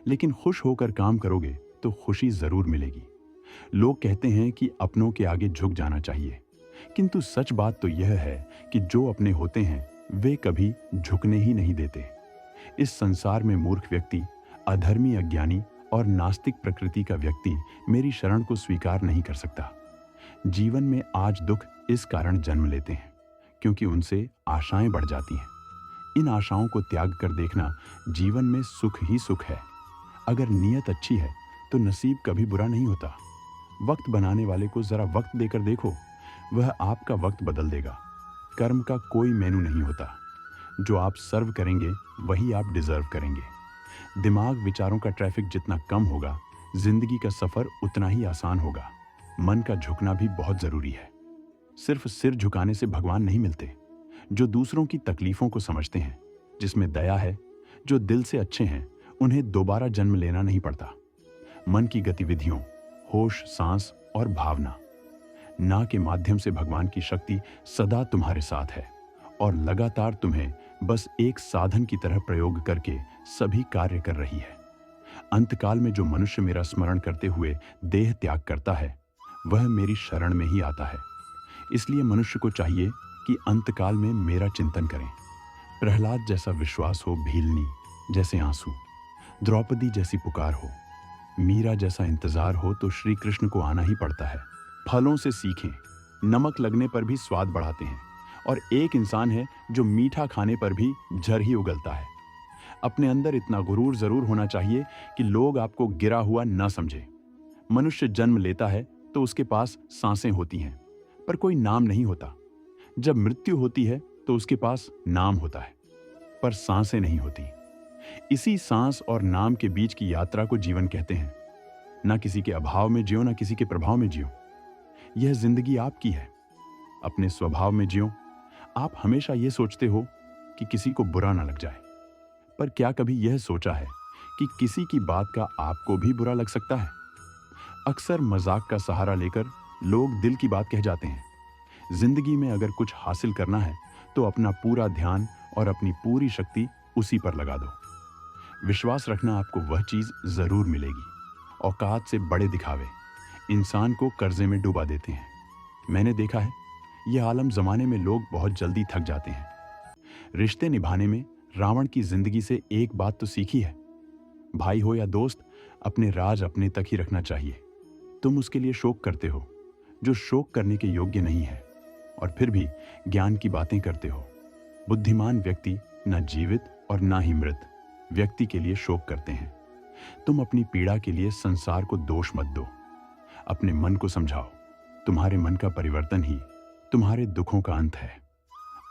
लेकिन खुश होकर काम करोगे तो खुशी जरूर मिलेगी। लोग कहते हैं कि अपनों के आगे झुक जाना चाहिए, किंतु सच बात तो यह है कि जो अपने होते हैं वे कभी झुकने ही नहीं देते। इस संसार में मूर्ख व्यक्ति, अधर्मी, अज्ञानी और नास्तिक प्रकृति का व्यक्ति मेरी शरण को स्वीकार नहीं कर सकता। जीवन में आज दुख इस कारण जन्म लेते हैं क्योंकि उनसे आशाएं बढ़ जाती हैं। इन आशाओं को त्याग कर देखना, जीवन में सुख ही सुख है। अगर नीयत अच्छी है तो नसीब कभी बुरा नहीं होता। वक्त बनाने वाले को जरा वक्त देकर देखो, वह आपका वक्त बदल देगा। कर्म का कोई मेनू नहीं होता। जो आप सर्व करेंगे वही आप डिजर्व करेंगे। दिमाग विचारों का ट्रैफिक जितना कम होगा, जिंदगी का सफर उतना ही आसान होगा। मन का झुकना भी बहुत जरूरी है। सिर्फ सिर झुकाने से भगवान नहीं मिलते। जो दूसरों की तकलीफों को समझते हैं, जिसमें दया है, जो दिल से अच्छे हैं, उन्हें दोबारा जन्म लेना नहीं पड़ता। मन की गतिविधियों, होश, सांस और भावना ना के माध्यम से भगवान की शक्ति सदा तुम्हारे साथ है और लगातार तुम्हें बस एक साधन की तरह प्रयोग करके सभी कार्य कर रही है। अंतकाल में जो मनुष्य मेरा स्मरण करते हुए देह त्याग करता है, वह मेरी शरण में ही आता है। इसलिए मनुष्य को चाहिए कि अंतकाल में मेरा चिंतन करें। प्रहलाद जैसा विश्वास हो, भीलनी जैसे आंसू, द्रौपदी जैसी पुकार हो, मीरा जैसा इंतजार हो, तो श्री कृष्ण को आना ही पड़ता है। फलों से सीखें, नमक लगने पर भी स्वाद बढ़ाते हैं, और एक इंसान है जो मीठा खाने पर भी झर ही उगलता है। अपने अंदर इतना गुरूर जरूर होना चाहिए कि लोग आपको गिरा हुआ न समझे। मनुष्य जन्म लेता है तो उसके पास सांसें होती हैं, पर कोई नाम नहीं होता। जब मृत्यु होती है तो उसके पास नाम होता है, पर सांसें नहीं होती। इसी सांस और नाम के बीच की यात्रा को जीवन कहते हैं। ना किसी के अभाव में जियो, ना किसी के प्रभाव में जियो। यह जिंदगी आपकी है, अपने स्वभाव में जियो। आप हमेशा यह सोचते हो कि किसी को बुरा ना लग जाए, पर क्या कभी यह सोचा है कि किसी की बात का आपको भी बुरा लग सकता है? अक्सर मजाक का सहारा लेकर लोग दिल की बात कह जाते हैं। जिंदगी में अगर कुछ हासिल करना है तो अपना पूरा ध्यान और अपनी पूरी शक्ति उसी पर लगा दो। विश्वास रखना, आपको वह चीज जरूर मिलेगी। औकात से बड़े दिखावे इंसान को कर्जे में डुबा देते हैं। मैंने देखा है, यह आलम जमाने में लोग बहुत जल्दी थक जाते हैं। रिश्ते निभाने में रावण की जिंदगी से एक बात तो सीखी है, भाई हो या दोस्त, अपने राज अपने तक ही रखना चाहिए। तुम उसके लिए शोक करते हो जो शोक करने के योग्य नहीं है, और फिर भी ज्ञान की बातें करते हो। बुद्धिमान व्यक्ति न जीवित और न ही मृत व्यक्ति के लिए शोक करते हैं। तुम अपनी पीड़ा के लिए संसार को दोष मत दो, अपने मन को समझाओ। तुम्हारे मन का परिवर्तन ही तुम्हारे दुखों का अंत है।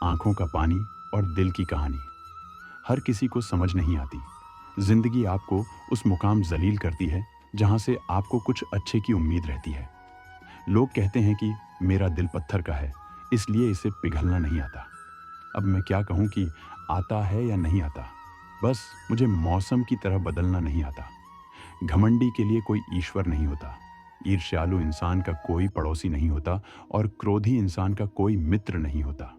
आंखों का पानी और दिल की कहानी हर किसी को समझ नहीं आती। जिंदगी आपको उस मुकाम जलील करती है जहां से आपको कुछ अच्छे की उम्मीद रहती है। लोग कहते हैं कि मेरा दिल पत्थर का है, इसलिए इसे पिघलना नहीं आता। अब मैं क्या कहूं कि आता है या नहीं आता, बस मुझे मौसम की तरह बदलना नहीं आता। घमंडी के लिए कोई ईश्वर नहीं होता, ईर्ष्यालु इंसान का कोई पड़ोसी नहीं होता, और क्रोधी इंसान का कोई मित्र नहीं होता।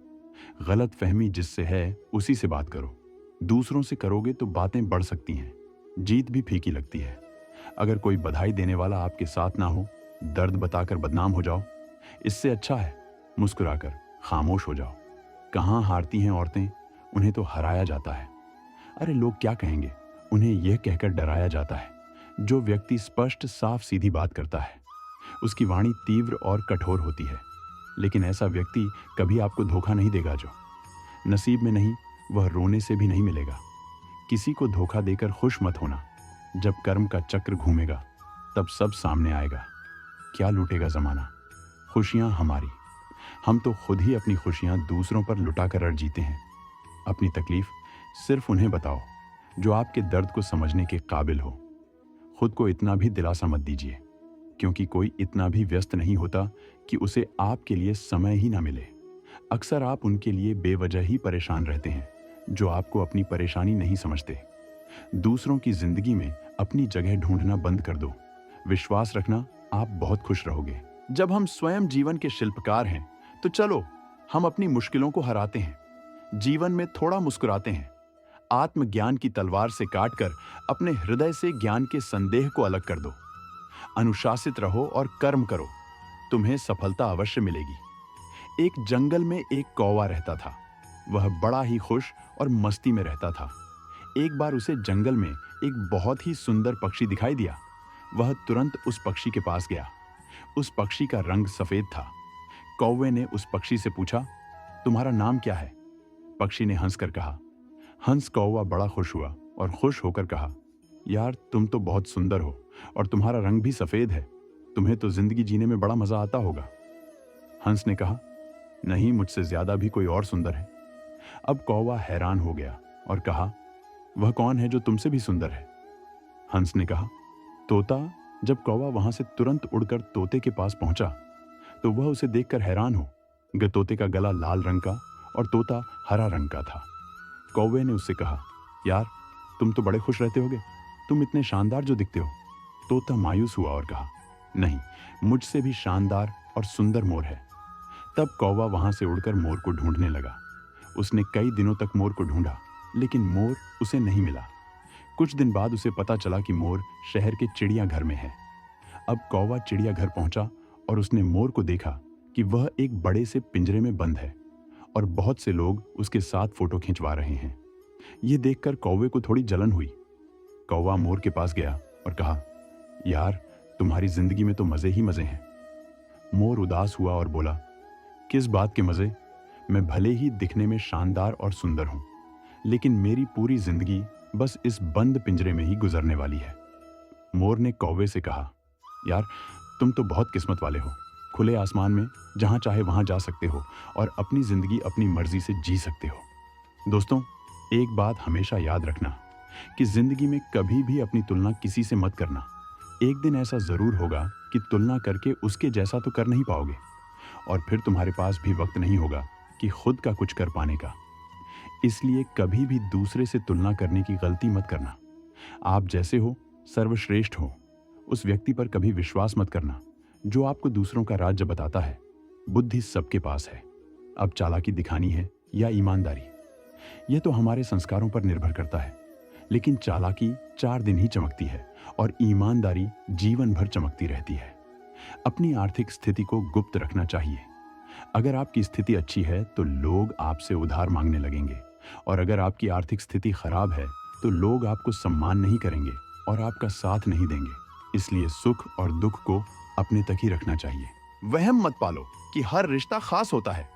गलत फहमी जिससे है उसी से बात करो। दूसरों से करोगे तो बातें बढ़ सकती हैं, जीत भी फीकी लगती है। अगर कोई बधाई देने वाला आपके साथ ना हो, दर्द बताकर बदनाम हो जाओ। इससे अच्छा है मुस्कुराकर खामोश हो जाओ। कहाँ हारती हैं औरतें, उन्हें तो हराया जाता है। अरे लोग क्या कहेंगे, उन्हें यह कहकर डराया जाता है। जो व्यक्ति स्पष्ट साफ सीधी बात करता है, उसकी वाणी तीव्र और कठोर होती है, लेकिन ऐसा व्यक्ति कभी आपको धोखा नहीं देगा। जो नसीब में नहीं, वह रोने से भी नहीं मिलेगा। किसी को धोखा देकर खुश मत होना। जब कर्म का चक्र घूमेगा तब सब सामने आएगा। क्या लूटेगा जमाना, खुशियां हमारी। हम तो खुद ही अपनी खुशियां दूसरों पर लुटा कर अड़ जीते हैं। अपनी तकलीफ सिर्फ उन्हें बताओ जो आपके दर्द को समझने के काबिल हो। खुद को इतना भी दिलासा मत दीजिए, क्योंकि कोई इतना भी व्यस्त नहीं होता कि उसे आपके लिए समय ही ना मिले। अक्सर आप उनके लिए बेवजह ही परेशान रहते हैं जो आपको अपनी परेशानी नहीं समझते। दूसरों की जिंदगी में अपनी जगह ढूंढना बंद कर दो। विश्वास रखना, आप बहुत खुश रहोगे। जब हम स्वयं जीवन के शिल्पकार हैं तो चलो हम अपनी मुश्किलों को हराते हैं, जीवन में थोड़ा मुस्कुराते हैं। आत्मज्ञान की तलवार से काटकर अपने हृदय से ज्ञान के संदेह को अलग कर दो। अनुशासित रहो और कर्म करो, तुम्हें सफलता अवश्य मिलेगी। एक जंगल में एक कौवा रहता था। वह बड़ा ही खुश और मस्ती में रहता था। एक बार उसे जंगल में एक बहुत ही सुंदर पक्षी दिखाई दिया। वह तुरंत उस पक्षी के पास गया। उस पक्षी का रंग सफेद था। कौवे ने उस पक्षी से पूछा, तुम्हारा नाम क्या है? पक्षी ने हंसकर कहा। हंस कौवा बड़ा खुश हुआ और खुश होकर कहा, यार तुम तो बहुत सुंदर हो और तुम्हारा रंग भी सफेद है, तुम्हें तो जिंदगी जीने में बड़ा मजा आता होगा। हंस ने कहा, नहीं, मुझसे ज्यादा भी कोई और सुंदर है। अब कौवा हैरान हो गया और कहा, वह कौन है जो तुमसे भी सुंदर है? हंस ने कहा, तोता। जब कौवा वहां से तुरंत उड़कर तोते के पास पहुंचा तो वह उसे देखकर हैरान हो। तोते का गला लाल रंग का और तोता हरा रंग का था। कौवे ने उससे कहा, यार तुम तो बड़े खुश रहते होगे, तुम इतने शानदार जो दिखते हो। तोता मायूस हुआ और कहा, नहीं, मुझसे भी शानदार और सुंदर मोर है। तब कौवा वहां से उड़कर मोर को ढूंढने लगा। उसने कई दिनों तक मोर को ढूंढा, लेकिन मोर उसे नहीं मिला। कुछ दिन बाद उसे पता चला कि मोर शहर के चिड़ियाघर में है। अब कौवा चिड़ियाघर पहुंचा और उसने मोर को देखा कि वह एक बड़े से पिंजरे में बंद है और बहुत से लोग उसके साथ फोटो खिंचवा रहे हैं। ये देखकर कौवे को थोड़ी जलन हुई। कौवा मोर के पास गया और कहा, यार, तुम्हारी जिंदगी में तो मजे ही मजे हैं। मोर उदास हुआ और बोला, किस बात के मजे? मैं भले ही दिखने में शानदार और सुंदर हूं, लेकिन मेरी पूरी जिंदगी बस इस बंद पिंजरे में ही गुजरने वाली है। मोर ने कौवे से कहा, यार, तुम तो बहुत किस्मत वाले हो। खुले आसमान में जहां चाहे वहां जा सकते हो और अपनी जिंदगी अपनी मर्जी से जी सकते हो। दोस्तों, एक बात हमेशा याद रखना कि जिंदगी में कभी भी अपनी तुलना किसी से मत करना। एक दिन ऐसा जरूर होगा कि तुलना करके उसके जैसा तो कर नहीं पाओगे और फिर तुम्हारे पास भी वक्त नहीं होगा कि खुद का कुछ कर पाने का। इसलिए कभी भी दूसरे से तुलना करने की गलती मत करना। आप जैसे हो सर्वश्रेष्ठ हो। उस व्यक्ति पर कभी विश्वास मत करना जो आपको दूसरों का राज्य बताता है। बुद्धि सबके पास है। अब चालाकी दिखानी है या ईमानदारी, यह तो हमारे संस्कारों पर निर्भर करता है। लेकिन चालाकी 4 दिन ही चमकती है और ईमानदारी जीवन भर चमकती रहती है। अपनी आर्थिक स्थिति को गुप्त रखना चाहिए। अगर आपकी स्थिति अच्छी है तो लोग आपसे उधार मांगने लगेंगे, और अगर आपकी आर्थिक स्थिति खराब है तो लोग आपको सम्मान नहीं करेंगे और आपका साथ नहीं देंगे। इसलिए सुख और दुख को अपने तक ही रखना चाहिए। वहम मत पालो कि हर रिश्ता खास होता है।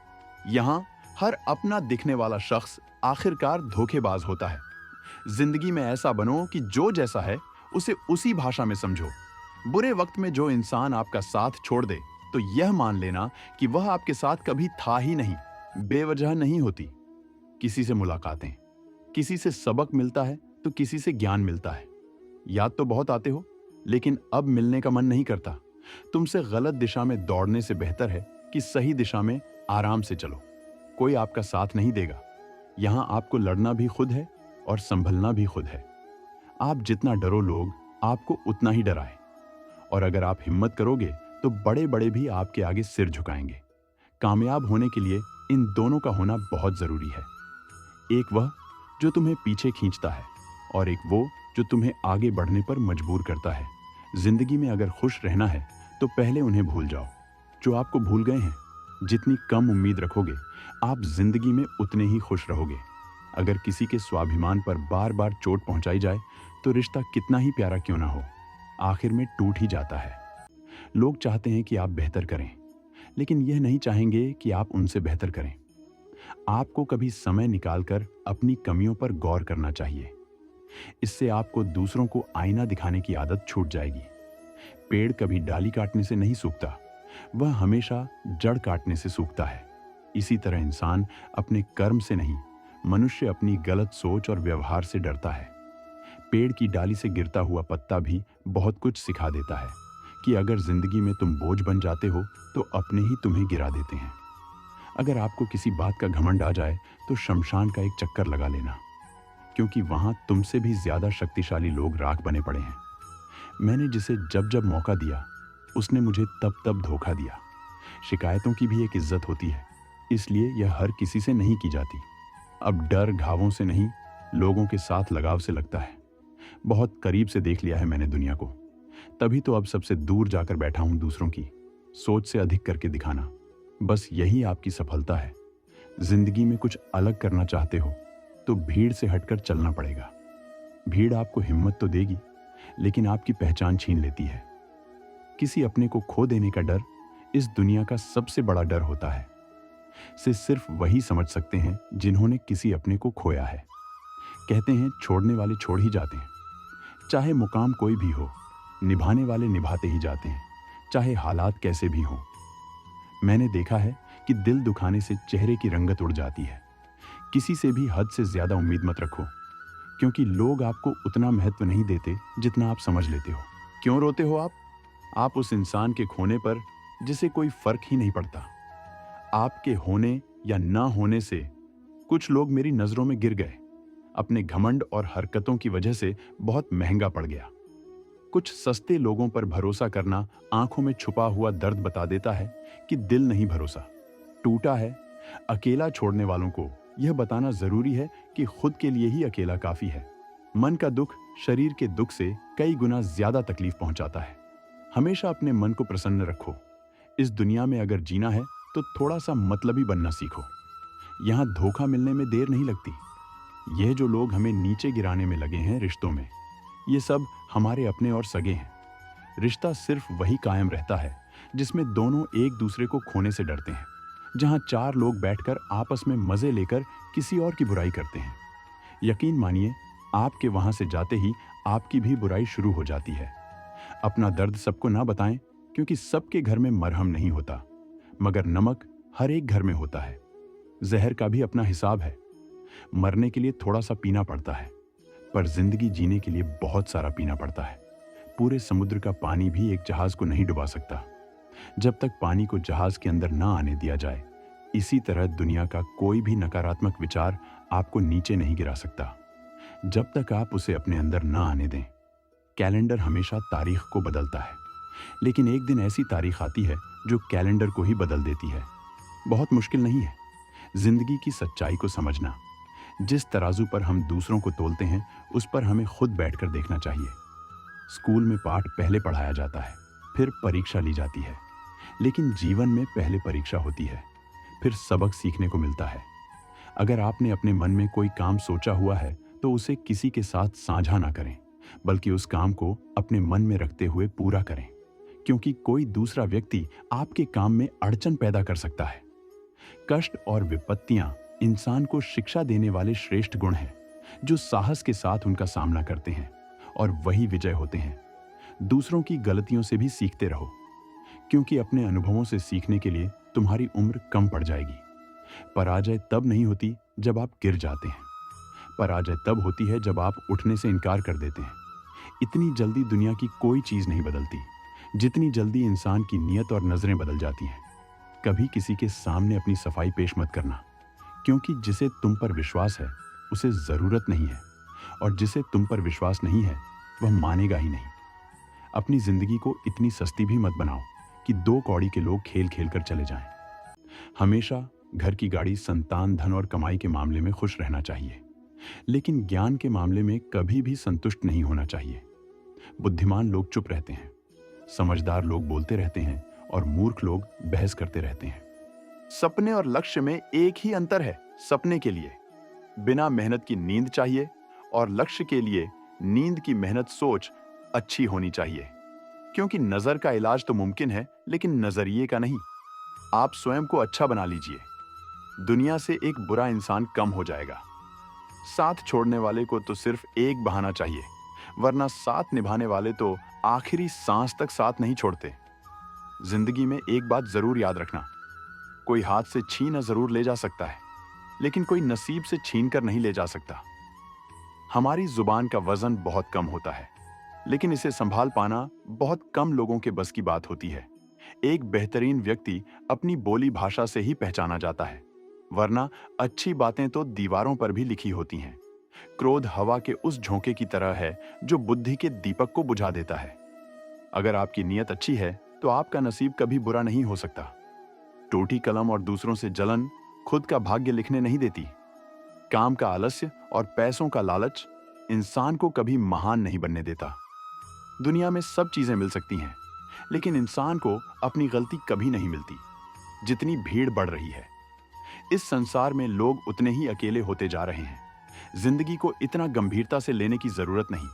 यहाँ हर अपना दिखने वाला शख्स आखिरकार धोखेबाज होता है। जिंदगी में ऐसा बनो कि जो जैसा है उसे उसी भाषा में समझो। बुरे वक्त में जो इंसान आपका साथ छोड़ दे तो यह मान लेना कि वह आपके साथ कभी था ही नहीं। बेवजह नहीं होती। किसी से मुलाकातें, किसी से सबक मिलता है तो किसी से ज्ञान मिलता है। याद तो बहुत आते हो, लेकिन अब मिलने का मन नहीं करता। तुमसे गलत दिशा में दौड़ने से बेहतर है कि सही दिशा में आराम से चलो। कोई आपका साथ नहीं देगा। यहां आपको लड़ना भी खुद है और संभलना भी खुद है। आप जितना डरो लोग आपको उतना ही डराए, और अगर आप हिम्मत करोगे तो बड़े बड़े भी आपके आगे सिर झुकाएंगे। कामयाब होने के लिए इन दोनों का होना बहुत जरूरी है। एक वह जो तुम्हें पीछे खींचता है और एक वो जो तुम्हें आगे बढ़ने पर मजबूर करता है। जिंदगी में अगर खुश रहना है तो पहले उन्हें भूल जाओ जो आपको भूल गए हैं। जितनी कम उम्मीद रखोगे आप जिंदगी में उतने ही खुश रहोगे। अगर किसी के स्वाभिमान पर बार बार चोट पहुंचाई जाए तो रिश्ता कितना ही प्यारा क्यों ना हो, आखिर में टूट ही जाता है। लोग चाहते हैं कि आप बेहतर करें, लेकिन यह नहीं चाहेंगे कि आप उनसे बेहतर करें। आपको कभी समय निकालकर अपनी कमियों पर गौर करना चाहिए। इससे आपको दूसरों को आईना दिखाने की आदत छूट जाएगी। पेड़ कभी डाली काटने से नहीं सूखता, वह हमेशा जड़ काटने से सूखता है। इसी तरह इंसान अपने कर्म से नहीं, मनुष्य अपनी गलत सोच और व्यवहार से डरता है। पेड़ की डाली से गिरता हुआ पत्ता भी बहुत कुछ सिखा देता है कि अगर जिंदगी में तुम बोझ बन जाते हो तो अपने ही तुम्हें गिरा देते हैं। अगर आपको किसी बात का घमंड आ जाए तो शमशान का एक चक्कर लगा लेना, क्योंकि वहां तुमसे भी ज्यादा शक्तिशाली लोग राख बने पड़े हैं। मैंने जिसे जब जब मौका दिया उसने मुझे तब तब धोखा दिया। शिकायतों की भी एक इज्जत होती है, इसलिए यह हर किसी से नहीं की जाती। अब डर घावों से नहीं, लोगों के साथ लगाव से लगता है। बहुत करीब से देख लिया है मैंने दुनिया को, तभी तो अब सबसे दूर जाकर बैठा हूं। दूसरों की सोच से अधिक करके दिखाना, बस यही आपकी सफलता है। जिंदगी में कुछ अलग करना चाहते हो तो भीड़ से हटकर चलना पड़ेगा। भीड़ आपको हिम्मत तो देगी, लेकिन आपकी पहचान छीन लेती है। किसी अपने को खो देने का डर इस दुनिया का सबसे बड़ा डर होता है। सिर्फ वही समझ सकते हैं जिन्होंने किसी अपने को खोया है। कहते हैं छोड़ने वाले छोड़ ही जाते हैं। चाहे मुकाम कोई भी हो, निभाने वाले निभाते ही जाते हैं, चाहे हालात कैसे भी हों। मैंने देखा है कि दिल दुखाने से चेहरे की रंगत उड़ जाती है। किसी से भी हद से ज्यादा उम्मीद मत रखो, क्योंकि लोग आपको उतना महत्व नहीं देते जितना आप समझ लेते हो। क्यों रोते हो आप? आप उस इंसान के खोने पर जिसे कोई फर्क ही नहीं पड़ता। आपके होने या ना होने से कुछ लोग मेरी नजरों में गिर गए। अपने घमंड और हरकतों की वजह से बहुत महंगा पड़ गया। कुछ सस्ते लोगों पर भरोसा करना आंखों में छुपा हुआ दर्द बता देता है कि दिल नहीं भरोसा टूटा है। अकेला छोड़ने वालों को यह बताना जरूरी है कि खुद के लिए ही अकेला काफी है। मन का दुख शरीर के दुख से कई गुना ज्यादा तकलीफ पहुंचाता है। हमेशा अपने मन को प्रसन्न रखो। इस दुनिया में अगर जीना है तो थोड़ा सा मतलबी बनना सीखो। यहाँ धोखा मिलने में देर नहीं लगती। यह जो लोग हमें नीचे गिराने में लगे हैं रिश्तों में, ये सब हमारे अपने और सगे हैं। रिश्ता सिर्फ वही कायम रहता है जिसमें दोनों एक दूसरे को खोने से डरते हैं। जहां चार लोग बैठकर आपस में मजे लेकर किसी और की बुराई करते हैं। यकीन मानिए, आपके वहां से जाते ही आपकी भी बुराई शुरू हो जाती है। अपना दर्द सबको ना बताएं, क्योंकि सबके घर में मरहम नहीं होता, मगर नमक हर एक घर में होता है। जहर का भी अपना हिसाब है। मरने के लिए थोड़ा सा पीना पड़ता है, पर जिंदगी जीने के लिए बहुत सारा पीना पड़ता है। पूरे समुद्र का पानी भी एक जहाज को नहीं डुबा सकता। जब तक पानी को जहाज के अंदर ना आने दिया जाए, इसी तरह दुनिया का कोई भी नकारात्मक विचार आपको नीचे नहीं गिरा सकता, जब तक आप उसे अपने अंदर ना आने दें। कैलेंडर हमेशा तारीख को बदलता है, लेकिन एक दिन ऐसी तारीख आती है जो कैलेंडर को ही बदल देती है। बहुत मुश्किल नहीं है जिंदगी की सच्चाई को समझना। जिस तराजू पर हम दूसरों को तोलते हैं, उस पर हमें खुद बैठकर देखना चाहिए। स्कूल में पाठ पहले पढ़ाया जाता है, फिर परीक्षा ली जाती है, लेकिन जीवन में पहले परीक्षा होती है, फिर सबक सीखने को मिलता है। अगर आपने अपने मन में कोई काम सोचा हुआ है तो उसे किसी के साथ साझा ना करें, बल्कि उस काम को अपने मन में रखते हुए पूरा करें, क्योंकि कोई दूसरा व्यक्ति आपके काम में अड़चन पैदा कर सकता है। कष्ट और विपत्तियां इंसान को शिक्षा देने वाले श्रेष्ठ गुण हैं, जो साहस के साथ उनका सामना करते हैं, और वही विजय होते हैं। दूसरों की गलतियों से भी सीखते रहो, क्योंकि अपने अनुभवों से सीखने के लिए तुम्हारी उम्र कम पड़ जाएगी। पराजय तब नहीं होती जब आप गिर जाते हैं, पराजय तब होती है जब आप उठने से इनकार कर देते हैं। इतनी जल्दी दुनिया की कोई चीज नहीं बदलती, जितनी जल्दी इंसान की नीयत और नजरें बदल जाती हैं। कभी किसी के सामने अपनी सफाई पेश मत करना, क्योंकि जिसे तुम पर विश्वास है उसे जरूरत नहीं है, और जिसे तुम पर विश्वास नहीं है वह मानेगा ही नहीं। अपनी जिंदगी को इतनी सस्ती भी मत बनाओ कि दो कौड़ी के लोग खेल खेल कर चले जाएं। हमेशा घर की गाड़ी, संतान, धन और कमाई के मामले में खुश रहना चाहिए, लेकिन ज्ञान के मामले में कभी भी संतुष्ट नहीं होना चाहिए। बुद्धिमान लोग चुप रहते हैं, समझदार लोग बोलते रहते हैं, और मूर्ख लोग बहस करते रहते हैं। सपने और लक्ष्य में एक ही अंतर है। सपने के लिए बिना मेहनत की नींद चाहिए, और लक्ष्य के लिए नींद की मेहनत सोच अच्छी होनी चाहिए। क्योंकि नजर का इलाज तो मुमकिन है, लेकिन नजरिए का नहीं। आप स्वयं को अच्छा बना लीजिए, दुनिया से एक बुरा इंसान कम हो जाएगा। साथ छोड़ने वाले को तो सिर्फ एक बहाना चाहिए, वरना साथ निभाने वाले तो आखिरी सांस तक साथ नहीं छोड़ते। जिंदगी में एक बात जरूर याद रखना, कोई हाथ से छीना जरूर ले जा सकता है, लेकिन कोई नसीब से छीन कर नहीं ले जा सकता। हमारी जुबान का वजन बहुत कम होता है, लेकिन इसे संभाल पाना बहुत कम लोगों के बस की बात होती है। एक बेहतरीन व्यक्ति अपनी बोली भाषा से ही पहचाना जाता है, वरना अच्छी बातें तो दीवारों पर भी लिखी होती हैं। क्रोध हवा के उस झोंके की तरह है जो बुद्धि के दीपक को बुझा देता है। अगर आपकी नीयत अच्छी है तो आपका नसीब कभी बुरा नहीं हो सकता। टूटी कलम और दूसरों से जलन खुद का भाग्य लिखने नहीं देती। काम का आलस्य और पैसों का लालच इंसान को कभी महान नहीं बनने देता। दुनिया में सब चीजें मिल सकती हैं, लेकिन इंसान को अपनी गलती कभी नहीं मिलती। जितनी भीड़ बढ़ रही है, इस संसार में लोग उतने ही अकेले होते जा रहे हैं। जिंदगी को इतना गंभीरता से लेने की जरूरत नहीं।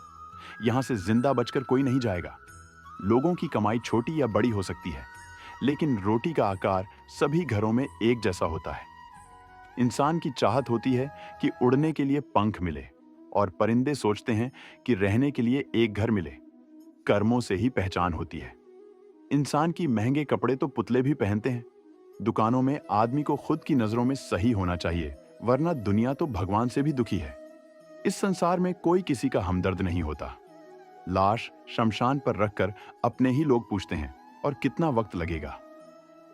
यहां से जिंदा बचकर कोई नहीं जाएगा। लोगों की कमाई छोटी या बड़ी हो सकती है, लेकिन रोटी का आकार सभी घरों में एक जैसा होता है। इंसान की चाहत होती है कि उड़ने के लिए पंख मिले, और परिंदे सोचते हैं कि रहने के लिए एक घर मिले। कर्मों से ही पहचान होती है। इंसान की महंगे कपड़े तो पुतले भी पहनते हैं। दुकानों में आदमी को खुद की नजरों में सही होना चाहिए, वरना दुनिया तो भगवान से भी दुखी है। इस संसार में कोई किसी का हमदर्द नहीं होता। लाश शमशान पर रखकर अपने ही लोग पूछते हैं, और कितना वक्त लगेगा।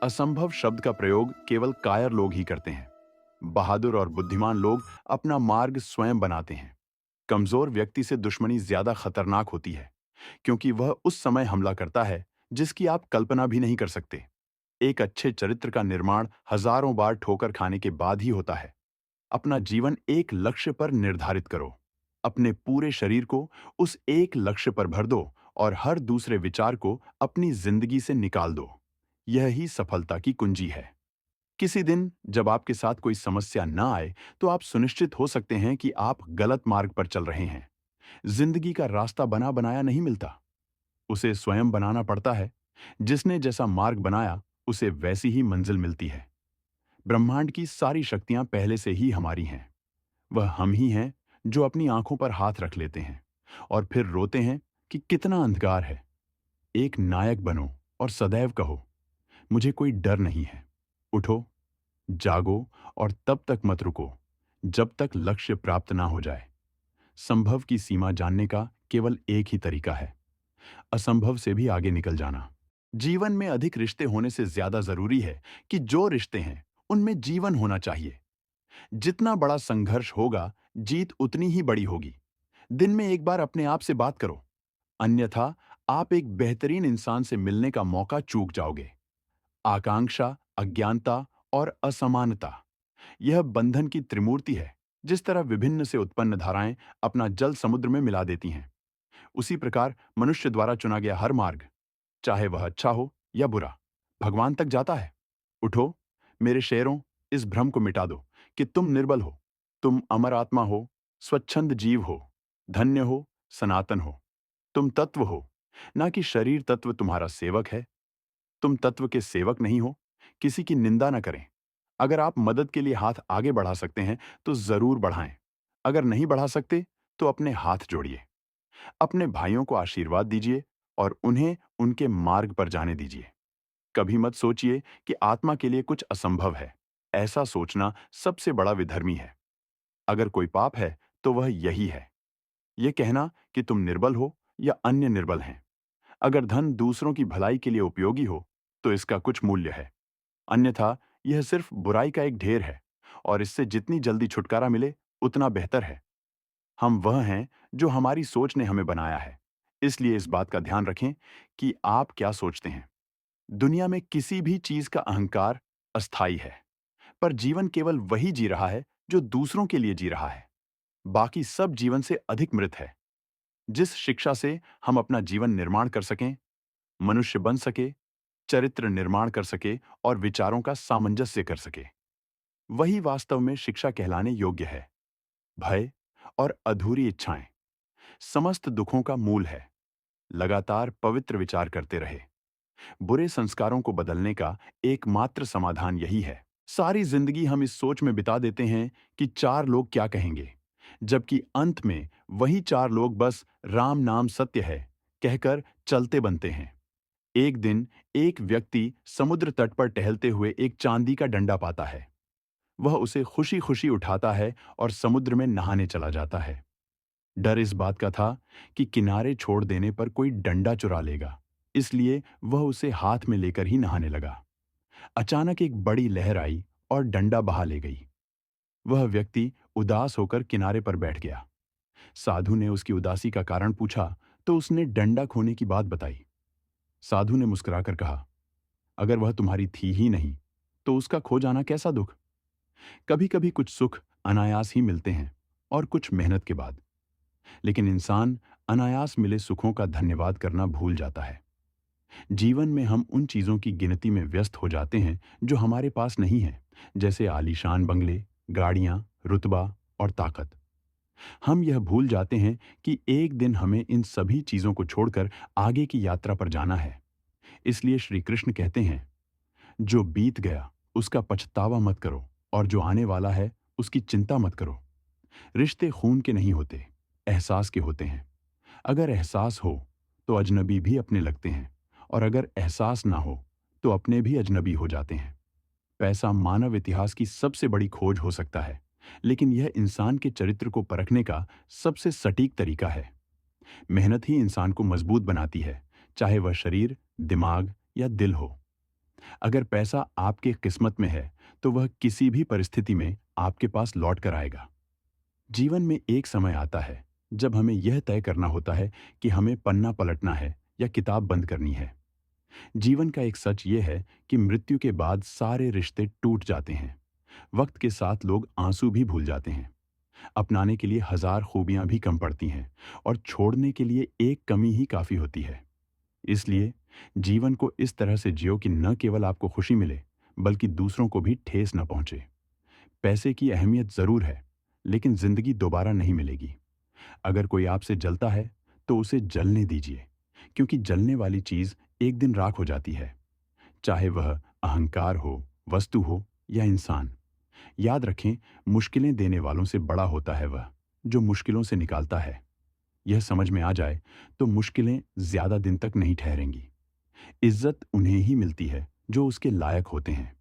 असंभव शब्द का प्रयोग केवल कायर लोग ही करते हैं। बहादुर और बुद्धिमान लोग अपना मार्ग स्वयं बनाते हैं। कमजोर व्यक्ति से दुश्मनी ज्यादा खतरनाक होती है, क्योंकि वह उस समय हमला करता है जिसकी आप कल्पना भी नहीं कर सकते। एक अच्छे चरित्र का निर्माण हजारों बार ठोकर खाने के बाद ही होता है। अपना जीवन एक लक्ष्य पर निर्धारित करो। अपने पूरे शरीर को उस एक लक्ष्य पर भर दो और हर दूसरे विचार को अपनी जिंदगी से निकाल दो। यह ही सफलता की कुंजी है। किसी दिन जब आपके साथ कोई समस्या ना आए, तो आप सुनिश्चित हो सकते हैं कि आप गलत मार्ग पर चल रहे हैं। जिंदगी का रास्ता बना बनाया नहीं मिलता, उसे स्वयं बनाना पड़ता है। जिसने जैसा मार्ग बनाया, उसे वैसी ही मंजिल मिलती है। ब्रह्मांड की सारी शक्तियां पहले से ही हमारी हैं। वह हम ही हैं जो अपनी आंखों पर हाथ रख लेते हैं और फिर रोते हैं कि कितना अंधकार है। एक नायक बनो और सदैव कहो, मुझे कोई डर नहीं है। उठो, जागो और तब तक मत रुको जब तक लक्ष्य प्राप्त ना हो जाए। संभव की सीमा जानने का केवल एक ही तरीका है, असंभव से भी आगे निकल जाना। जीवन में अधिक रिश्ते होने से ज्यादा जरूरी है कि जो रिश्ते हैं उनमें जीवन होना चाहिए। जितना बड़ा संघर्ष होगा, जीत उतनी ही बड़ी होगी। दिन में एक बार अपने आप से बात करो, अन्यथा आप एक बेहतरीन इंसान से मिलने का मौका चूक जाओगे। आकांक्षा, अज्ञानता और असमानता, यह बंधन की त्रिमूर्ति है। जिस तरह विभिन्न से उत्पन्न धाराएं अपना जल समुद्र में मिला देती हैं, उसी प्रकार मनुष्य द्वारा चुना गया हर मार्ग, चाहे वह अच्छा हो या बुरा, भगवान तक जाता है। उठो मेरे शेरों, इस भ्रम को मिटा दो कि तुम निर्बल हो। तुम अमर आत्मा हो, स्वच्छंद जीव हो, धन्य हो, सनातन हो। तुम तत्व हो, ना कि शरीर तत्व तुम्हारा सेवक है। तुम तत्व के सेवक नहीं हो। किसी की निंदा न करें। अगर आप मदद के लिए हाथ आगे बढ़ा सकते हैं तो जरूर बढ़ाएं। अगर नहीं बढ़ा सकते तो अपने हाथ जोड़िए। अपने भाइयों को आशीर्वाद दीजिए और उन्हें उनके मार्ग पर जाने दीजिए। कभी मत सोचिए कि आत्मा के लिए कुछ असंभव है। ऐसा सोचना सबसे बड़ा विधर्मी है। अगर कोई पाप है तो वह यही है, यह कहना कि तुम निर्बल हो या अन्य निर्बल हैं। अगर धन दूसरों की भलाई के लिए उपयोगी हो तो इसका कुछ मूल्य है, अन्यथा यह सिर्फ बुराई का एक ढेर है और इससे जितनी जल्दी छुटकारा मिले उतना बेहतर है। हम वह हैं जो हमारी सोच ने हमें बनाया है। इसलिए इस बात का ध्यान रखें कि आप क्या सोचते हैं। दुनिया में किसी भी चीज का अहंकार अस्थाई है, पर जीवन केवल वही जी रहा है जो दूसरों के लिए जी रहा है। बाकी सब जीवन से अधिक मृत है। जिस शिक्षा से हम अपना जीवन निर्माण कर सकें, मनुष्य बन सके, चरित्र निर्माण कर सके और विचारों का सामंजस्य कर सके, वही वास्तव में शिक्षा कहलाने योग्य है। भय और अधूरी इच्छाएं समस्त दुखों का मूल है। लगातार पवित्र विचार करते रहे। बुरे संस्कारों को बदलने का एकमात्र समाधान यही है। सारी जिंदगी हम इस सोच में बिता देते हैं कि चार लोग क्या कहेंगे, जबकि अंत में वही चार लोग बस राम नाम सत्य है कहकर चलते बनते हैं। एक दिन एक व्यक्ति समुद्र तट पर टहलते हुए एक चांदी का डंडा पाता है। वह उसे खुशी खुशी उठाता है और समुद्र में नहाने चला जाता है। डर इस बात का था कि किनारे छोड़ देने पर कोई डंडा चुरा लेगा, इसलिए वह उसे हाथ में लेकर ही नहाने लगा। अचानक एक बड़ी लहर आई और डंडा बहा ले गई। वह व्यक्ति उदास होकर किनारे पर बैठ गया। साधु ने उसकी उदासी का कारण पूछा तो उसने डंडा खोने की बात बताई। साधु ने मुस्कुराकर कहा, अगर वह तुम्हारी थी ही नहीं तो उसका खो जाना कैसा दुख। कभी कभी कुछ सुख अनायास ही मिलते हैं और कुछ मेहनत के बाद, लेकिन इंसान अनायास मिले सुखों का धन्यवाद करना भूल जाता है। जीवन में हम उन चीजों की गिनती में व्यस्त हो जाते हैं जो हमारे पास नहीं है, जैसे आलीशान बंगले, गाड़ियां, रुतबा और ताकत। हम यह भूल जाते हैं कि एक दिन हमें इन सभी चीजों को छोड़कर आगे की यात्रा पर जाना है। इसलिए श्री कृष्ण कहते हैं, जो बीत गया उसका पछतावा मत करो और जो आने वाला है उसकी चिंता मत करो। रिश्ते खून के नहीं होते, एहसास के होते हैं। अगर एहसास हो तो अजनबी भी अपने लगते हैं, और अगर एहसास ना हो तो अपने भी अजनबी हो जाते हैं। पैसा मानव इतिहास की सबसे बड़ी खोज हो सकता है, लेकिन यह इंसान के चरित्र को परखने का सबसे सटीक तरीका है। मेहनत ही इंसान को मजबूत बनाती है, चाहे वह शरीर, दिमाग या दिल हो। अगर पैसा आपके किस्मत में है तो वह किसी भी परिस्थिति में आपके पास लौट कर आएगा। जीवन में एक समय आता है जब हमें यह तय करना होता है कि हमें पन्ना पलटना है या किताब बंद करनी है। जीवन का एक सच ये है कि मृत्यु के बाद सारे रिश्ते टूट जाते हैं, वक्त के साथ लोग आंसू भी भूल जाते हैं। अपनाने के लिए हजार खूबियां भी कम पड़ती हैं और छोड़ने के लिए एक कमी ही काफी होती है। इसलिए जीवन को इस तरह से जियो कि न केवल आपको खुशी मिले, बल्कि दूसरों को भी ठेस न पहुंचे। पैसे की अहमियत जरूर है, लेकिन जिंदगी दोबारा नहीं मिलेगी। अगर कोई आपसे जलता है तो उसे जलने दीजिए, क्योंकि जलने वाली चीज एक दिन राख हो जाती है। चाहे वह अहंकार हो, वस्तु हो या इंसान। याद रखें, मुश्किलें देने वालों से बड़ा होता है वह जो मुश्किलों से निकालता है। यह समझ में आ जाए तो मुश्किलें ज्यादा दिन तक नहीं ठहरेंगी। इज्जत उन्हें ही मिलती है जो उसके लायक होते हैं,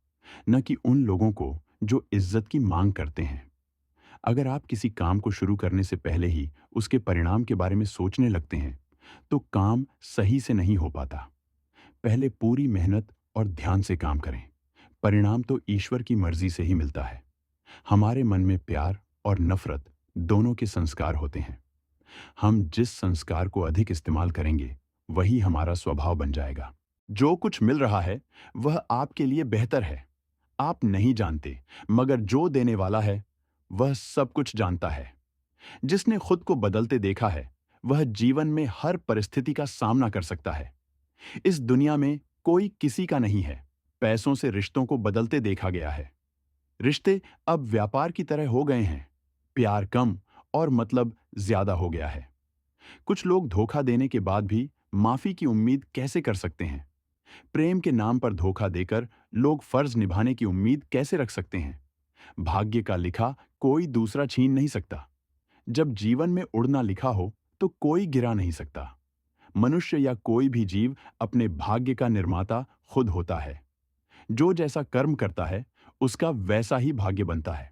न कि उन लोगों को जो इज्जत की मांग करते हैं। अगर आप किसी काम को शुरू करने से पहले ही उसके परिणाम के बारे में सोचने लगते हैं, तो काम सही से नहीं हो पाता। पहले पूरी मेहनत और ध्यान से काम करें। परिणाम तो ईश्वर की मर्जी से ही मिलता है। हमारे मन में प्यार और नफरत दोनों के संस्कार होते हैं। हम जिस संस्कार को अधिक इस्तेमाल करेंगे, वही हमारा स्वभाव बन जाएगा। जो कुछ मिल रहा है वह आपके लिए बेहतर है। आप नहीं जानते, मगर जो देने वाला है वह सब कुछ जानता है। जिसने खुद को बदलते देखा है, वह जीवन में हर परिस्थिति का सामना कर सकता है। इस दुनिया में कोई किसी का नहीं है। पैसों से रिश्तों को बदलते देखा गया है। रिश्ते अब व्यापार की तरह हो गए हैं। प्यार कम और मतलब ज्यादा हो गया है। कुछ लोग धोखा देने के बाद भी माफी की उम्मीद कैसे कर सकते हैं? प्रेम के नाम पर धोखा देकर लोग फर्ज निभाने की उम्मीद कैसे रख सकते हैं? भाग्य का लिखा कोई दूसरा छीन नहीं सकता। जब जीवन में उड़ना लिखा हो तो कोई गिरा नहीं सकता। मनुष्य या कोई भी जीव अपने भाग्य का निर्माता खुद होता है। जो जैसा कर्म करता है, उसका वैसा ही भाग्य बनता है।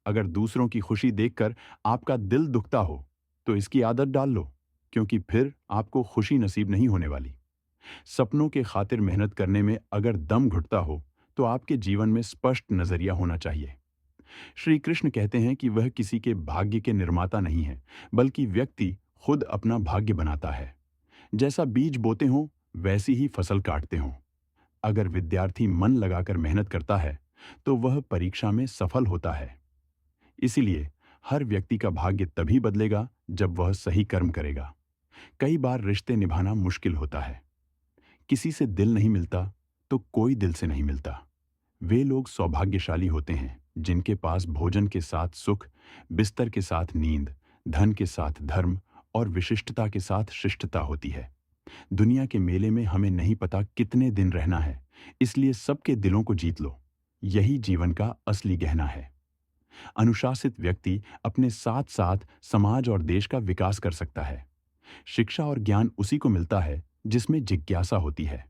अगर दूसरों की खुशी देखकर आपका दिल दुखता हो, तो इसकी आदत डाल लो, क्योंकि फिर आपको खुशी नसीब नहीं होने वाली। सपनों के खातिर मेहनत करने में अगर दम घुटता हो, तो आपके जीवन में स्पष्ट नजरिया होना चाहिए। श्री कृष्ण कहते हैं कि वह किसी के भाग्य के निर्माता नहीं है, बल्कि व्यक्ति खुद अपना भाग्य बनाता है। जैसा बीज बोते हो, वैसी ही फसल काटते हो। अगर विद्यार्थी मन लगाकर मेहनत करता है, तो वह परीक्षा में सफल होता है। इसीलिए हर व्यक्ति का भाग्य तभी बदलेगा जब वह सही कर्म करेगा। कई बार रिश्ते निभाना मुश्किल होता है। किसी से दिल नहीं मिलता तो कोई दिल से नहीं मिलता। वे लोग सौभाग्यशाली होते हैं जिनके पास भोजन के साथ सुख, बिस्तर के साथ नींद, धन के साथ धर्म और विशिष्टता के साथ शिष्टता होती है। दुनिया के मेले में हमें नहीं पता कितने दिन रहना है, इसलिए सबके दिलों को जीत लो। यही जीवन का असली गहना है। अनुशासित व्यक्ति अपने साथ साथ समाज और देश का विकास कर सकता है। शिक्षा और ज्ञान उसी को मिलता है जिसमें जिज्ञासा होती है।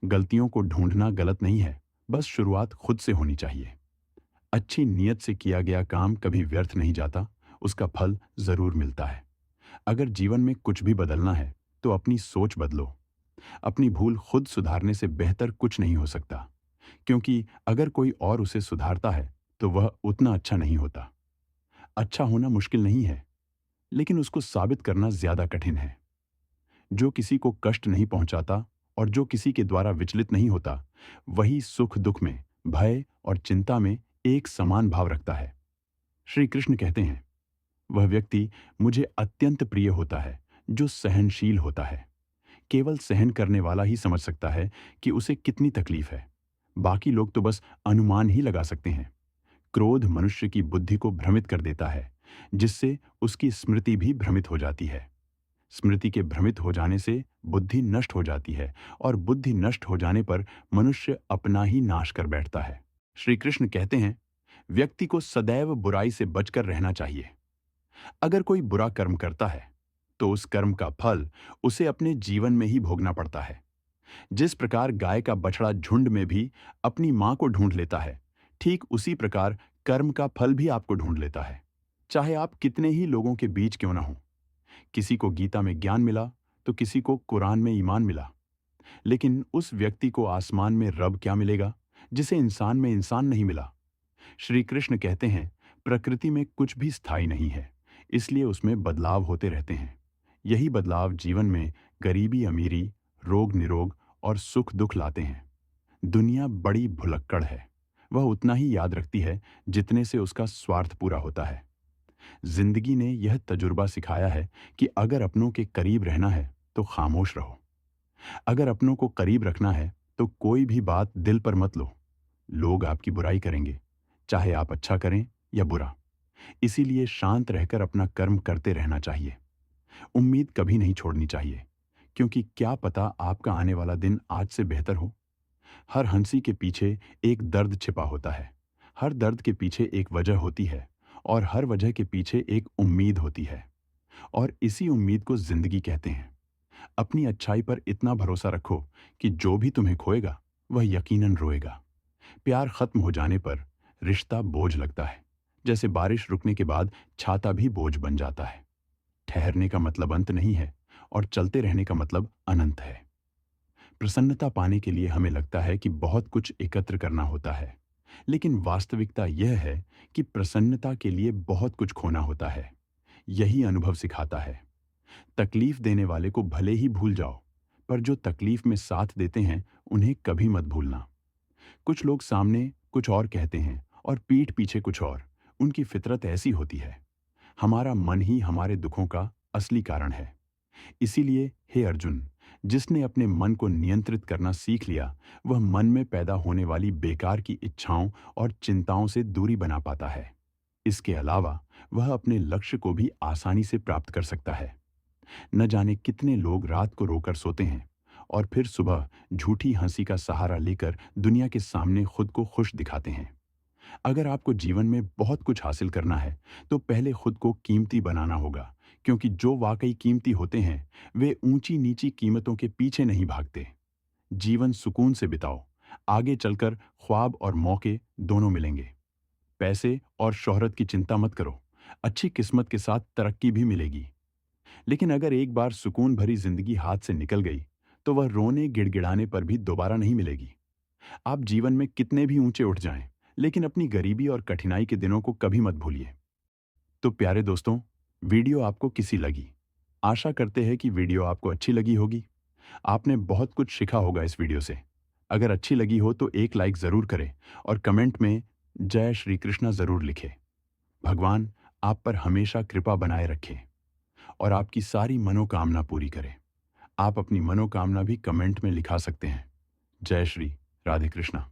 गलतियों को ढूंढना गलत नहीं है, बस शुरुआत खुद से होनी चाहिए। अच्छी नीयत से किया गया काम कभी व्यर्थ नहीं जाता, उसका फल जरूर मिलता है। अगर जीवन में कुछ भी बदलना है, तो अपनी सोच बदलो। अपनी भूल खुद सुधारने से बेहतर कुछ नहीं हो सकता, क्योंकि अगर कोई और उसे सुधारता है, तो वह उतना अच्छा नहीं होता। अच्छा होना मुश्किल नहीं है, लेकिन उसको साबित करना ज्यादा कठिन है। जो किसी को कष्ट नहीं पहुंचाता और जो किसी के द्वारा विचलित नहीं होता, वही सुख दुख में, भय और चिंता में एक समान भाव रखता है। श्री कृष्ण कहते हैं, वह व्यक्ति मुझे अत्यंत प्रिय होता है जो सहनशील होता है। केवल सहन करने वाला ही समझ सकता है कि उसे कितनी तकलीफ है। बाकी लोग तो बस अनुमान ही लगा सकते हैं। क्रोध मनुष्य की बुद्धि को भ्रमित कर देता है, जिससे उसकी स्मृति भी भ्रमित हो जाती है। स्मृति के भ्रमित हो जाने से बुद्धि नष्ट हो जाती है, और बुद्धि नष्ट हो जाने पर मनुष्य अपना ही नाश कर बैठता है। श्री कृष्ण कहते हैं, व्यक्ति को सदैव बुराई से बचकर रहना चाहिए। अगर कोई बुरा कर्म करता है, तो उस कर्म का फल उसे अपने जीवन में ही भोगना पड़ता है। जिस प्रकार गाय का बछड़ा झुंड में भी अपनी मां को ढूंढ लेता है, ठीक उसी प्रकार कर्म का फल भी आपको ढूंढ लेता है, चाहे आप कितने ही लोगों के बीच क्यों ना हो। किसी को गीता में ज्ञान मिला, तो किसी को कुरान में ईमान मिला, लेकिन उस व्यक्ति को आसमान में रब क्या मिलेगा जिसे इंसान में इंसान नहीं मिला। श्री कृष्ण कहते हैं, प्रकृति में कुछ भी स्थायी नहीं है, इसलिए उसमें बदलाव होते रहते हैं। यही बदलाव जीवन में गरीबी अमीरी, रोग निरोग और सुख दुख लाते हैं। दुनिया बड़ी भुलक्कड़ है। वह उतना ही याद रखती है जितने से उसका स्वार्थ पूरा होता है। जिंदगी ने यह तजुर्बा सिखाया है कि अगर अपनों के करीब रहना है तो खामोश रहो। अगर अपनों को करीब रखना है तो कोई भी बात दिल पर मत लो। लोग आपकी बुराई करेंगे, चाहे आप अच्छा करें या बुरा। इसीलिए शांत रहकर अपना कर्म करते रहना चाहिए। उम्मीद कभी नहीं छोड़नी चाहिए, क्योंकि क्या पता आपका आने वाला दिन आज से बेहतर हो। हर हंसी के पीछे एक दर्द छिपा होता है। हर दर्द के पीछे एक वजह होती है, और हर वजह के पीछे एक उम्मीद होती है। और इसी उम्मीद को जिंदगी कहते हैं। अपनी अच्छाई पर इतना भरोसा रखो कि जो भी तुम्हें खोएगा वह यकीनन रोएगा। प्यार खत्म हो जाने पर रिश्ता बोझ लगता है, जैसे बारिश रुकने के बाद छाता भी बोझ बन जाता है। ठहरने का मतलब अंत नहीं है, और चलते रहने का मतलब अनंत है। प्रसन्नता पाने के लिए हमें लगता है कि बहुत कुछ एकत्र करना होता है, लेकिन वास्तविकता यह है कि प्रसन्नता के लिए बहुत कुछ खोना होता है। यही अनुभव सिखाता है। तकलीफ देने वाले को भले ही भूल जाओ, पर जो तकलीफ में साथ देते हैं उन्हें कभी मत भूलना। कुछ लोग सामने कुछ और कहते हैं और पीठ पीछे कुछ और। उनकी फितरत ऐसी होती है। हमारा मन ही हमारे दुखों का असली कारण है। इसीलिए हे अर्जुन, जिसने अपने मन को नियंत्रित करना सीख लिया, वह मन में पैदा होने वाली बेकार की इच्छाओं और चिंताओं से दूरी बना पाता है। इसके अलावा वह अपने लक्ष्य को भी आसानी से प्राप्त कर सकता है। न जाने कितने लोग रात को रोकर सोते हैं और फिर सुबह झूठी हंसी का सहारा लेकर दुनिया के सामने खुद को खुश दिखाते हैं। अगर आपको जीवन में बहुत कुछ हासिल करना है तो पहले खुद को कीमती बनाना होगा, क्योंकि जो वाकई कीमती होते हैं वे ऊंची नीची कीमतों के पीछे नहीं भागते। जीवन सुकून से बिताओ। आगे चलकर ख्वाब और मौके दोनों मिलेंगे। पैसे और शोहरत की चिंता मत करो, अच्छी किस्मत के साथ तरक्की भी मिलेगी। लेकिन अगर एक बार सुकून भरी जिंदगी हाथ से निकल गई तो वह रोने गिड़गिड़ाने पर भी दोबारा नहीं मिलेगी। आप जीवन में कितने भी ऊंचे उठ जाएं, लेकिन अपनी गरीबी और कठिनाई के दिनों को कभी मत भूलिए। तो प्यारे दोस्तों, वीडियो आपको कैसी लगी? आशा करते हैं कि वीडियो आपको अच्छी लगी होगी। आपने बहुत कुछ सीखा होगा इस वीडियो से। अगर अच्छी लगी हो तो एक लाइक ज़रूर करें और कमेंट में जय श्री कृष्णा ज़रूर लिखें। भगवान आप पर हमेशा कृपा बनाए रखें और आपकी सारी मनोकामना पूरी करें। आप अपनी मनोकामना भी कमेंट में लिखा सकते हैं। जय श्री राधे कृष्णा।